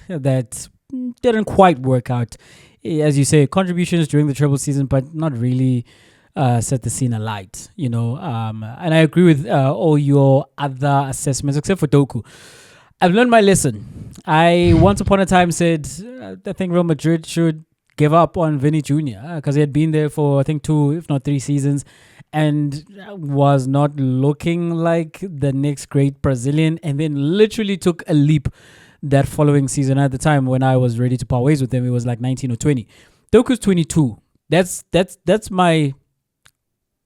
that didn't quite work out. As you say, contributions during the treble season, but not really set the scene alight, And I agree with all your other assessments, except for Doku. I've learned my lesson. I once upon a time said I think Real Madrid should give up on Vinny Jr. Because he had been there for, I think, 2, if not 3 seasons, and was not looking like the next great Brazilian, and then literally took a leap that following season. At the time when I was ready to part ways with him, it was like 19 or 20. Doku's 22. That's my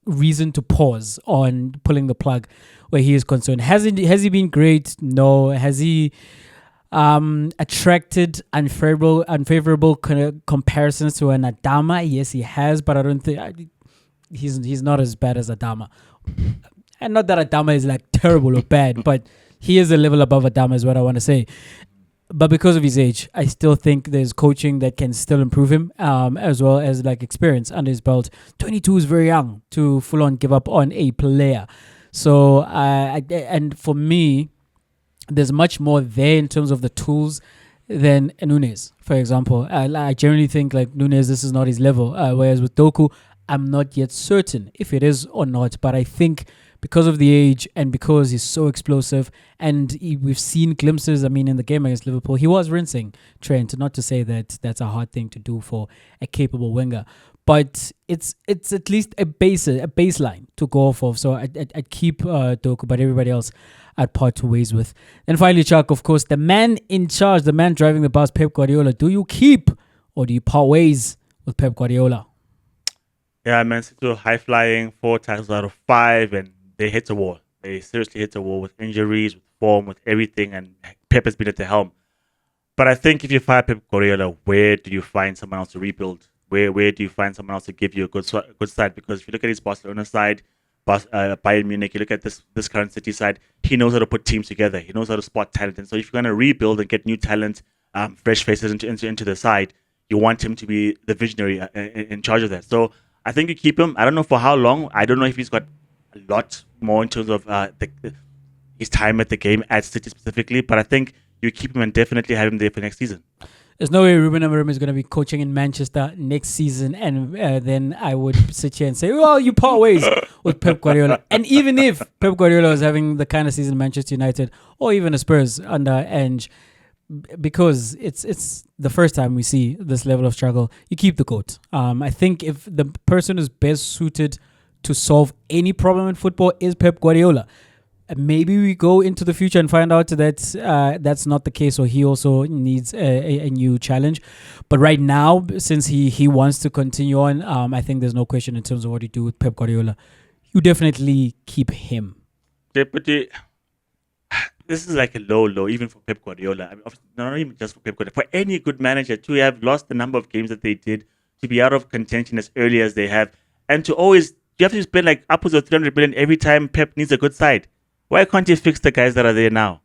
reason to pause on pulling the plug where he is concerned. Has he been great? No. Has he attracted unfavorable comparisons to an Adama? Yes, he has, but I don't think he's not as bad as Adama. And not that Adama is like terrible or bad, but he is a level above Adama is what I want to say. But because of his age, I still think there's coaching that can still improve him, as well as like experience under his belt. 22 is very young to full on give up on a player. So, and for me, there's much more there in terms of the tools than Nunes, for example. I generally think like Nunes, this is not his level. Whereas with Doku, I'm not yet certain if it is or not. But I think because of the age and because he's so explosive, and we've seen glimpses, I mean, in the game against Liverpool, he was rinsing Trent. Not to say that that's a hard thing to do for a capable winger, but it's at least a baseline to go off of. So I'd keep Doku, but everybody else I'd part ways with. Then finally, Chuck, of course, the man in charge, the man driving the bus, Pep Guardiola. Do you keep or do you part ways with Pep Guardiola? Yeah, Man City were high-flying 4 times out of 5, and they hit a wall. They seriously hit a wall with injuries, with form, with everything, and Pep has been at the helm. But I think if you fire Pep Guardiola, where do you find someone else to rebuild? Where do you find someone else to give you a good side? Because if you look at his Barcelona side, Bayern Munich, you look at this current City side, he knows how to put teams together. He knows how to spot talent. And so if you're going to rebuild and get new talent, fresh faces into the side, you want him to be the visionary in charge of that. So I think you keep him. I don't know for how long. I don't know if he's got a lot more in terms of his time at the game at City specifically, but I think you keep him and definitely have him there for next season. There's no way Ruben Amorim is going to be coaching in Manchester next season, and then I would sit here and say, well, you part ways with Pep Guardiola. And even if Pep Guardiola was having the kind of season Manchester United or even the Spurs under Ange, because it's the first time we see this level of struggle, you keep the GOAT. I think if the person who's best suited to solve any problem in football is Pep Guardiola. Maybe we go into the future and find out that that's not the case, or he also needs a new challenge. But right now, since he wants to continue on, I think there's no question in terms of what you do with Pep Guardiola. You definitely keep him. Yeah, but this is like a low, even for Pep Guardiola. I mean, not even just for Pep Guardiola. For any good manager to have lost the number of games that they did, to be out of contention as early as they have, and to always, you have to spend like upwards of 300 million every time Pep needs a good side. Why can't you fix the guys that are there now?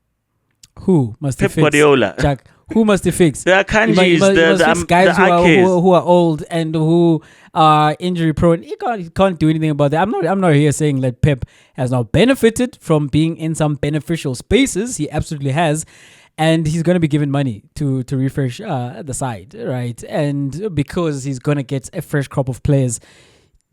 Who must Pep he fix? Guardiola. Jack, who must he fix? The Akanjis, He must fix guys the who are old and who are injury prone. He can't do anything about that. I'm not here saying that Pep has not benefited from being in some beneficial spaces. He absolutely has. And he's going to be given money to refresh the side, right? And because he's going to get a fresh crop of players,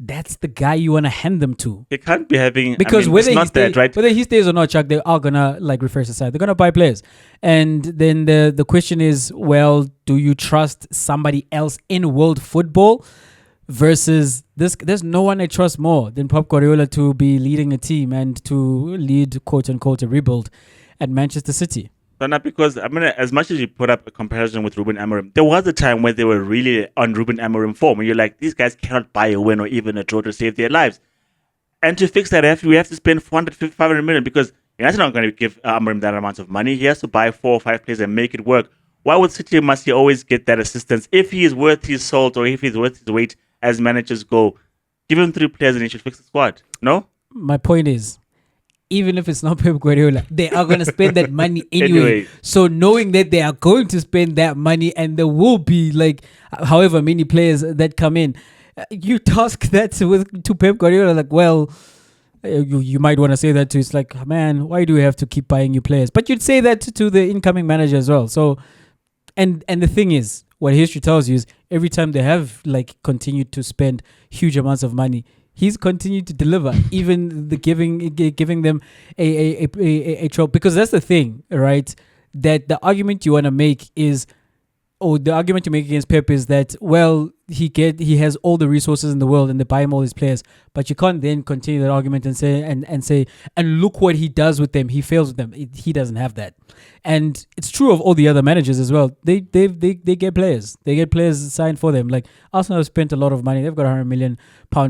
that's the guy you want to hand them to. They can't be having, because whether he stays or not, Chuck, they are gonna like refresh the side. They're gonna buy players, and then the question is, well, do you trust somebody else in world football versus this? There's no one I trust more than Pep Guardiola to be leading a team and to lead, quote unquote, a rebuild at Manchester City. So not because, I mean, as much as you put up a comparison with Ruben Amorim, there was a time when they were really on Ruben Amorim form, and you're like, these guys cannot buy a win or even a draw to save their lives. And to fix that, we have to spend 450, 500 million, because United not going to give Amorim that amount of money. He has to buy 4 or 5 players and make it work. Why would City must he always get that assistance? If he is worth his salt or if he's worth his weight, as managers go, give him 3 players and he should fix the squad. No? My point is, even if it's not Pep Guardiola, they are going to spend that money anyway. So knowing that they are going to spend that money and there will be like however many players that come in, you task that to Pep Guardiola, like, well, you might want to say that to, it's like, man, why do we have to keep buying new players? But you'd say that to the incoming manager as well. So, and the thing is, what history tells you is every time they have like continued to spend huge amounts of money, he's continued to deliver, even the giving them a trope. Because that's the thing, right? That the argument you want to make is, or the argument you make against Pep is that, well, he has all the resources in the world and they buy him all his players, but you can't then continue that argument and say and look what he does with them. He fails with them. He doesn't have that, and it's true of all the other managers as well. They get players. They get players signed for them. Like Arsenal have spent a lot of money. They've got £100 million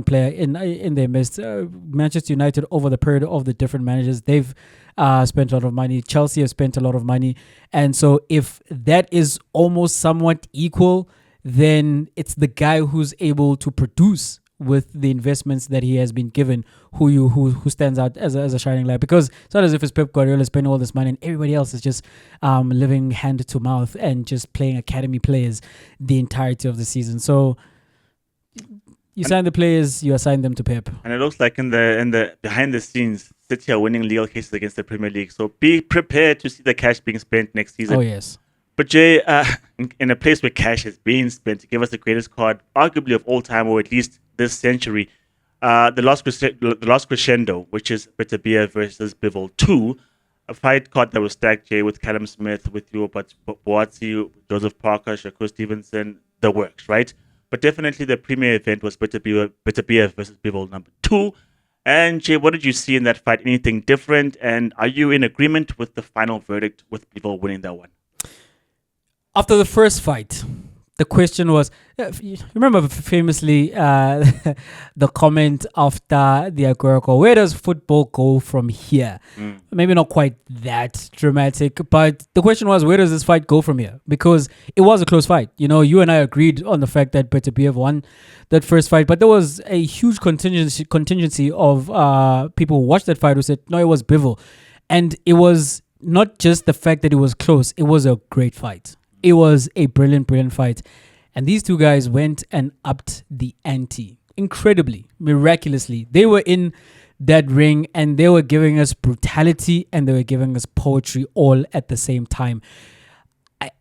player in their midst. Manchester United, over the period of the different managers, they've spent a lot of money. Chelsea have spent a lot of money, and so if that is almost somewhat equal, then it's the guy who's able to produce with the investments that he has been given who stands out as a shining light. Because it's not as if it's Pep Guardiola spending all this money and everybody else is just living hand to mouth and just playing academy players the entirety of the season. So you sign the players, you assign them to Pep. And it looks like in the behind the scenes, City are winning legal cases against the Premier League. So be prepared to see the cash being spent next season. Oh yes. But Jay, in a place where cash has been spent to give us the greatest card, arguably of all time, or at least this century, the last crescendo, which is Beterbiev versus Bivol 2, a fight card that was stacked, Jay, with Callum Smith, with you, but Boatsi, Joseph Parker, Shakur Stevenson, the works, right? But definitely the premier event was Beterbiev versus Bivol number 2. And Jay, what did you see in that fight? Anything different? And are you in agreement with the final verdict with Bivol winning that one? After the first fight, the question was, you remember famously the comment after the Aguero goal, where does football go from here? Maybe not quite that dramatic, but the question was, where does this fight go from here? Because it was a close fight. You know, you and I agreed on the fact that Bertebiev won that first fight, but there was a huge contingency of people who watched that fight who said, no, it was Bivol. And it was not just the fact that it was close, it was a great fight. It was a brilliant fight. And these two guys went and upped the ante. Incredibly, miraculously. They were in that ring, and they were giving us brutality and they were giving us poetry all at the same time.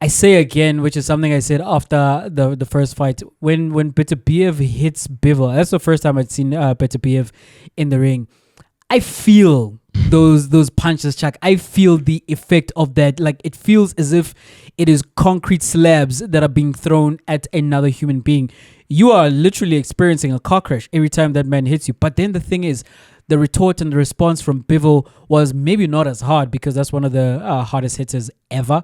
I say again, which is something I said after the first fight, when Beterbiev hits Bivol, that's the first time I'd seen Beterbiev in the ring. I feel those punches, Chuck. I feel the effect of that. Like, it feels as if it is concrete slabs that are being thrown at another human being. You are literally experiencing a car crash every time that man hits you. But then the thing is, the retort and the response from Bivol was maybe not as hard, because that's one of the hardest hitters ever.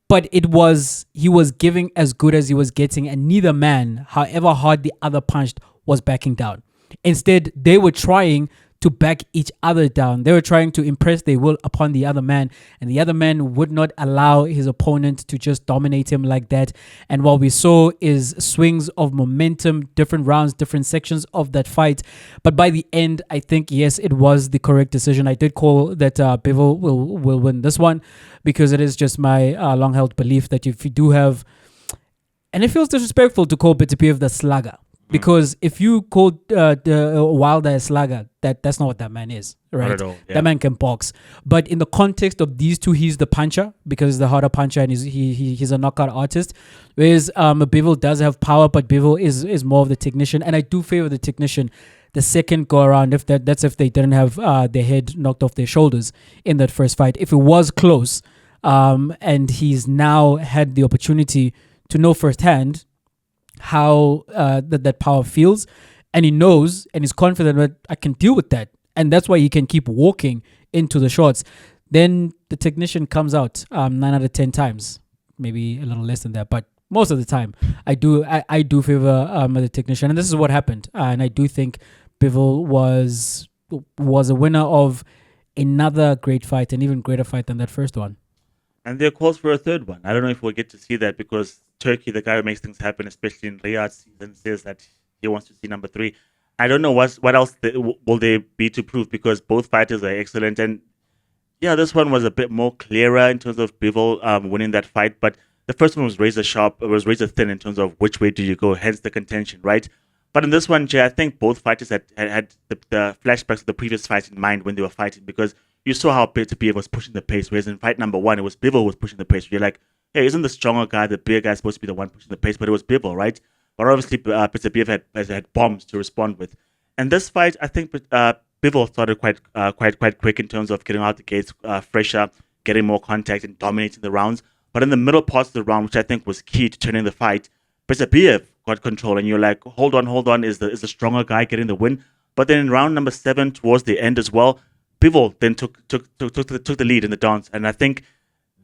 But he was giving as good as he was getting, and neither man, however hard the other punched, was backing down. Instead, they were trying to back each other down. They were trying to impress their will upon the other man, and the other man would not allow his opponent to just dominate him like that. And what we saw is swings of momentum, different rounds, different sections of that fight. But by the end, I think, yes, it was the correct decision. I did call that Bivol will win this one, because it is just my long-held belief that if you do have... And it feels disrespectful to call Beterbiev the slugger. Because if you call Wilder a slugger, that's not what that man is, right? Not at all, yeah. That man can box. But in the context of these two, he's the puncher, because he's the harder puncher, and he's a knockout artist. Whereas Bivol does have power, but Bivol is more of the technician. And I do favor the technician the second go around, if that's if they didn't have their head knocked off their shoulders in that first fight. If it was close, and he's now had the opportunity to know firsthand how that power feels, and he knows and is confident that I can deal with that, and that's why he can keep walking into the shots, then the technician comes out 9 out of 10 times, maybe a little less than that, but most of the time I do favor the technician, and this is what happened. And I do think Bivol was a winner of another great fight, an even greater fight than that first one. And there are calls for a third one. I don't know if we'll get to see that, because Turkey, the guy who makes things happen, especially in Riyadh season, says that he wants to see number 3. I don't know what else will there be to prove, because both fighters are excellent. And yeah, this one was a bit more clearer in terms of Bivol winning that fight. But the first one was razor sharp. It was razor thin in terms of which way do you go, hence the contention, right? But in this one, Jay, I think both fighters had the flashbacks of the previous fight in mind when they were fighting, because you saw how Beterbiev was pushing the pace, whereas in fight number 1, it was Bivol who was pushing the pace. You're like, hey, isn't the stronger guy, the bigger guy, supposed to be the one pushing the pace? But it was Bivol, right? But obviously, Beterbiev had bombs to respond with. And this fight, I think Bivol started quite quick in terms of getting out the gates fresher, getting more contact and dominating the rounds. But in the middle parts of the round, which I think was key to turning the fight, Beterbiev got control, and you're like, hold on, is the stronger guy getting the win? But then in round number 7, towards the end as well, Bivol then took the lead in the dance, and I think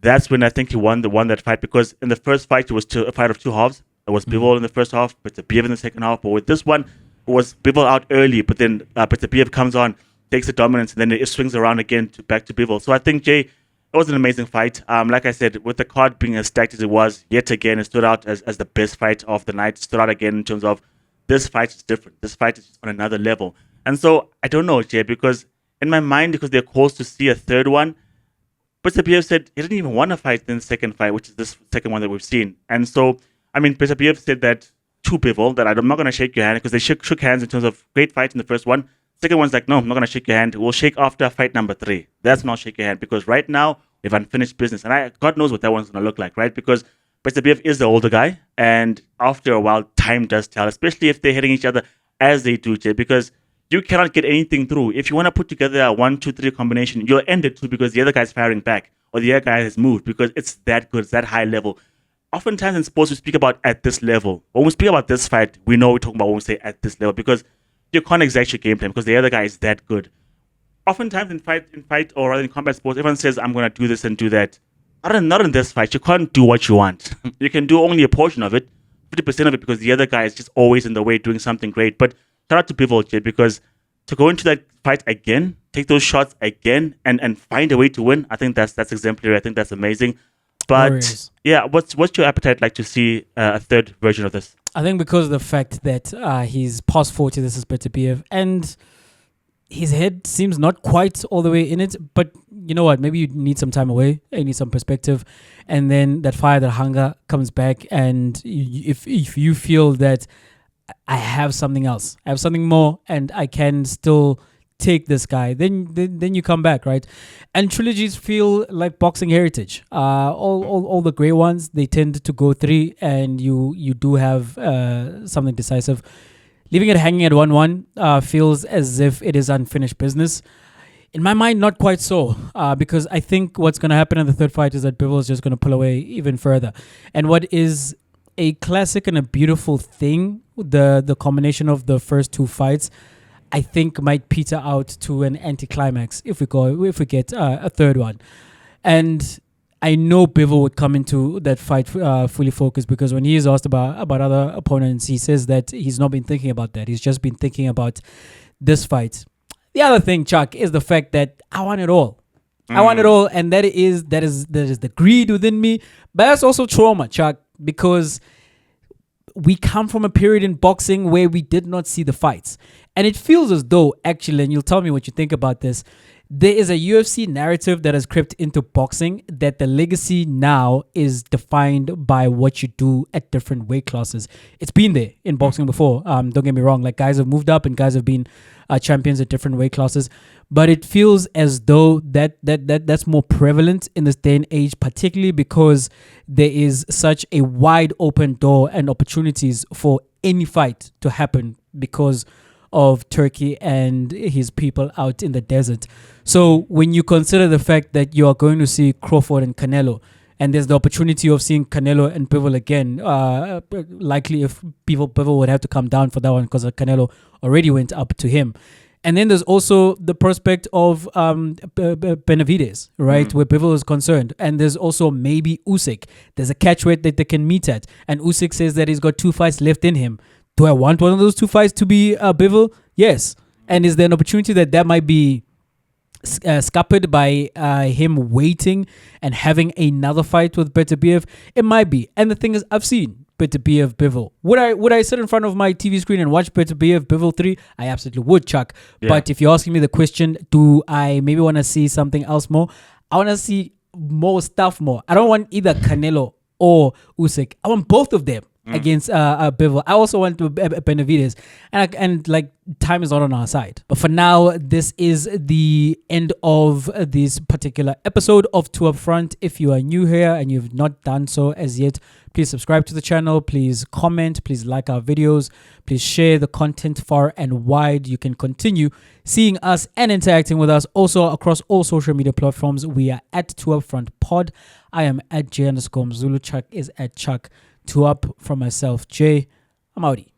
that's when I think he won that fight, because in the first fight it was a fight of two halves. It was Bivol in the first half, Beterbiev in the second half. But with this one, it was Bivol out early, but then Beterbiev comes on, takes the dominance, and then it swings around again back to Bivol. So I think, Jay, it was an amazing fight. Like I said, with the card being as stacked as it was, yet again, it stood out as the best fight of the night. It stood out again in terms of this fight is different. This fight is on another level. And so I don't know, Jay, because in my mind, because there are calls to see a third one, Beterbiev said he didn't even want to fight in the second fight, which is this second one that we've seen. And so, I mean, Beterbiev said that to Bivol, that I'm not going to shake your hand, because they shook hands in terms of great fight in the first one. Second one's like, no, I'm not going to shake your hand. We'll shake after fight number 3. That's not shake your hand, because right now we have unfinished business. And God knows what that one's going to look like, right? Because Beterbiev is the older guy, and after a while, time does tell, especially if they're hitting each other as they do, Jay, because you cannot get anything through. If you want to put together a 1-2-3 combination, you'll end it too, because the other guy's firing back, or the other guy has moved, because it's that good, it's that high level. Oftentimes in sports, we speak about at this level. When we speak about this fight, we know we're talking about when we say at this level, because you can't exact your game plan, because the other guy is that good. Oftentimes in fight or rather in combat sports, everyone says, I'm going to do this and do that. Not in this fight. You can't do what you want. You can do only a portion of it, 50% of it, because the other guy is just always in the way doing something great. But shout out to Bivol, Jay, because to go into that fight again, take those shots again, and find a way to win, I think that's exemplary. I think that's amazing. But yeah, what's your appetite like to see a third version of this? I think because of the fact that he's past 40, this is Bertebiev, and his head seems not quite all the way in it. But you know what? Maybe you need some time away. You need some perspective, and then that fire, that hunger comes back. And if you feel that I have something else, I have something more, and I can still take this guy, then you come back, right? And trilogies feel like boxing heritage. All the great ones, they tend to go 3, and you do have something decisive. Leaving it hanging at 1-1 feels as if it is unfinished business. In my mind, not quite so, because I think what's going to happen in the third fight is that Bivol is just going to pull away even further. And what is a classic and a beautiful thing, the combination of the first 2 fights, I think might peter out to an anticlimax if we get a third one. And I know Bivol would come into that fight fully focused, because when he is asked about other opponents, he says that he's not been thinking about that. He's just been thinking about this fight. The other thing, Chuck, is the fact that I want it all. I want it all, and that is the greed within me. But that's also trauma, Chuck, because we come from a period in boxing where we did not see the fights. And it feels as though, actually, and you'll tell me what you think about this, there is a UFC narrative that has crept into boxing that the legacy now is defined by what you do at different weight classes. It's been there in boxing before. Don't get me wrong. Like, guys have moved up and guys have been champions at different weight classes. But it feels as though that's more prevalent in this day and age, particularly because there is such a wide open door and opportunities for any fight to happen because of Turkey and his people out in the desert. So when you consider the fact that you are going to see Crawford and Canelo, and there's the opportunity of seeing Canelo and Bivol again, likely if Bivol would have to come down for that one because Canelo already went up to him. And then there's also the prospect of Benavides, right, where Bivol is concerned. And there's also maybe Usyk. There's a catch weight that they can meet at. And Usyk says that he's got 2 fights left in him. Do I want one of those 2 fights to be Bivol? Yes. And is there an opportunity that might be scuppered by him waiting and having another fight with Beterbiev? It might be. And the thing is, I've seen Beterbiev Bivol. Would I sit in front of my TV screen and watch Beterbiev Bivol 3? I absolutely would, Chuck. Yeah. But if you're asking me the question, do I maybe want to see something else more? I want to see more stuff more. I don't want either Canelo or Usyk. I want both of them against Bivol. I also want to Benavides, and like, time is not on our side. But for now, this is the end of this particular episode of 2UpFront. If you are new here and you've not done so as yet, please subscribe to the channel, please comment, please like our videos, please share the content far and wide. You can continue seeing us and interacting with us also across all social media platforms. We are at 2UpFront Pod. I am at J_Zulu. Chuck is at Chuck. 2Up from myself, Jay. I'm outie.